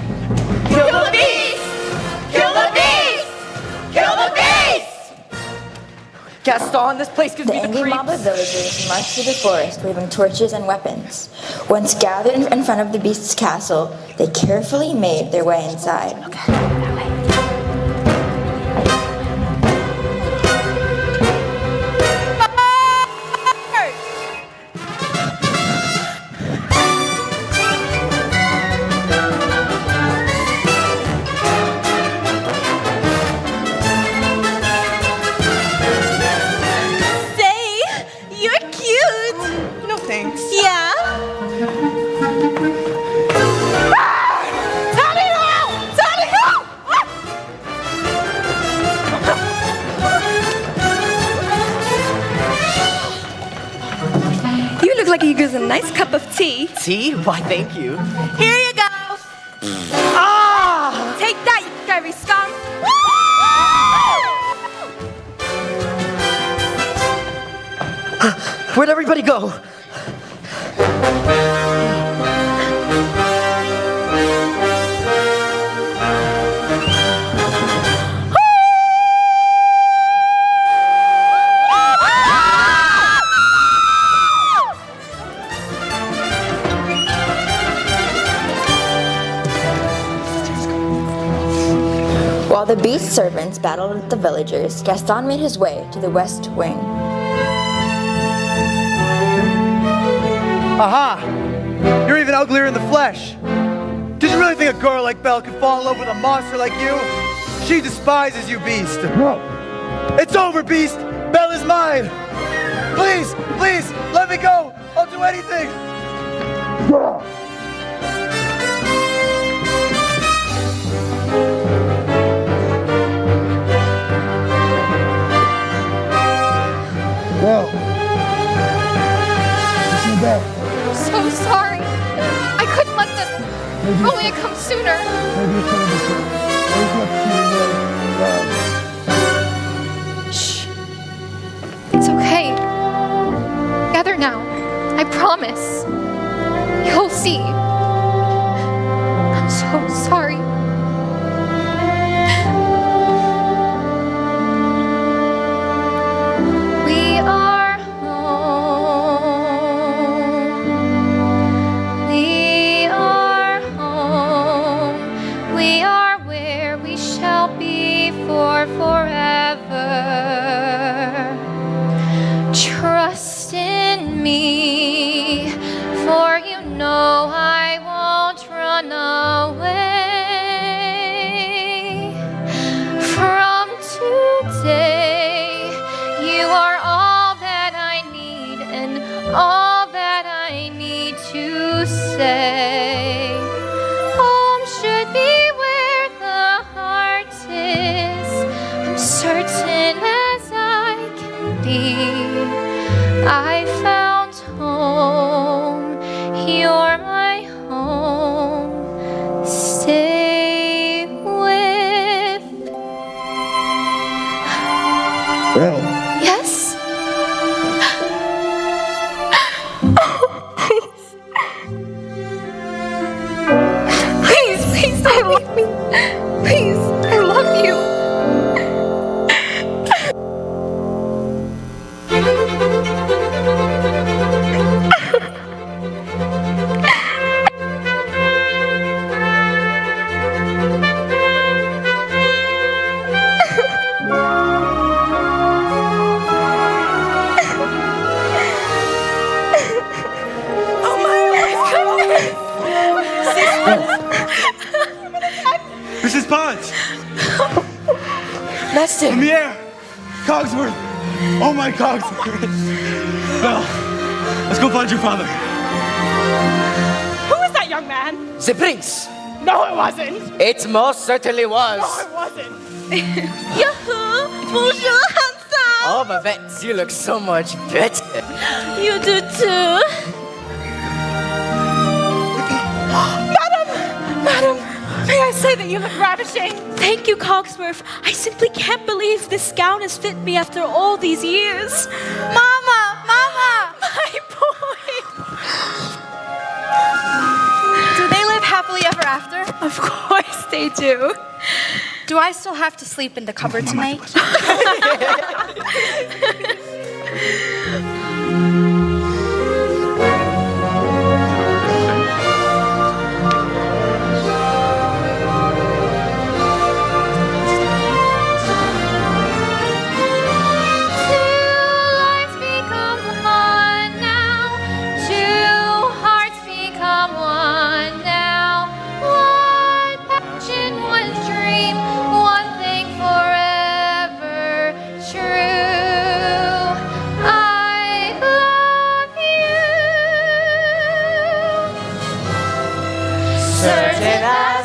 Speaker 6: Kill the beast! Kill the beast! Kill the beast!
Speaker 8: Gaston, this place gives
Speaker 1: The
Speaker 8: me the
Speaker 1: angry mob of
Speaker 8: creeps.
Speaker 1: villagers marched through the forest waving torches and weapons. Once gathered in front of the beast's castle, they carefully made their way inside.
Speaker 6: Say, you're cute!
Speaker 3: No thanks.
Speaker 6: Yeah? Tally ho! Tally ho!
Speaker 9: You look like you get a nice cup of tea.
Speaker 8: Tea? Why, thank you.
Speaker 6: Here you go!
Speaker 9: Ah! Take that, you scary scum!
Speaker 8: Where'd everybody go?
Speaker 1: While the beast's servants battled with the villagers, Gaston made his way to the west wing.
Speaker 5: Aha! You're even uglier in the flesh. Did you really think a girl like Belle could fall in love with a monster like you? She despises you, Beast.
Speaker 10: No.
Speaker 5: It's over, Beast. Belle is mine. Please, please, let me go. I'll do anything.
Speaker 10: Well, listen to that.
Speaker 2: I'm so sorry. I couldn't let them. If only it come sooner.
Speaker 10: Maybe it's gonna be good. Wake up to your
Speaker 2: Shh. It's okay. Gather now. I promise. You'll see. I'm so sorry. We are home. We are home. We are where we shall be for forever. Trust in me, for you know I won't run away. From today, you are all that I need and all that I need to say. Home should be where the heart is. I'm certain as I can be. I found home. You're my home. Stay with.
Speaker 10: Well,
Speaker 2: Yes?
Speaker 5: Mrs. Ponce!
Speaker 11: Master.
Speaker 5: Lumiere! Cogsworth! Oh my Cogsworth! Belle, let's go find your father.
Speaker 12: Who was that young man?
Speaker 11: The prince.
Speaker 12: No, it wasn't.
Speaker 11: It most certainly was.
Speaker 12: No, it wasn't.
Speaker 6: Yahoo! Bonjour, handsome!
Speaker 11: Oh, Babette, you look so much better.
Speaker 6: You do too.
Speaker 12: Madam, may I say that you look ravishing?
Speaker 3: Thank you, Cogsworth. I simply can't believe this gown has fit me after all these years.
Speaker 6: Mama! Mama!
Speaker 3: My boy!
Speaker 6: Do they live happily ever after?
Speaker 3: Of course they do.
Speaker 6: Do I still have to sleep in the cupboard tonight? Certain as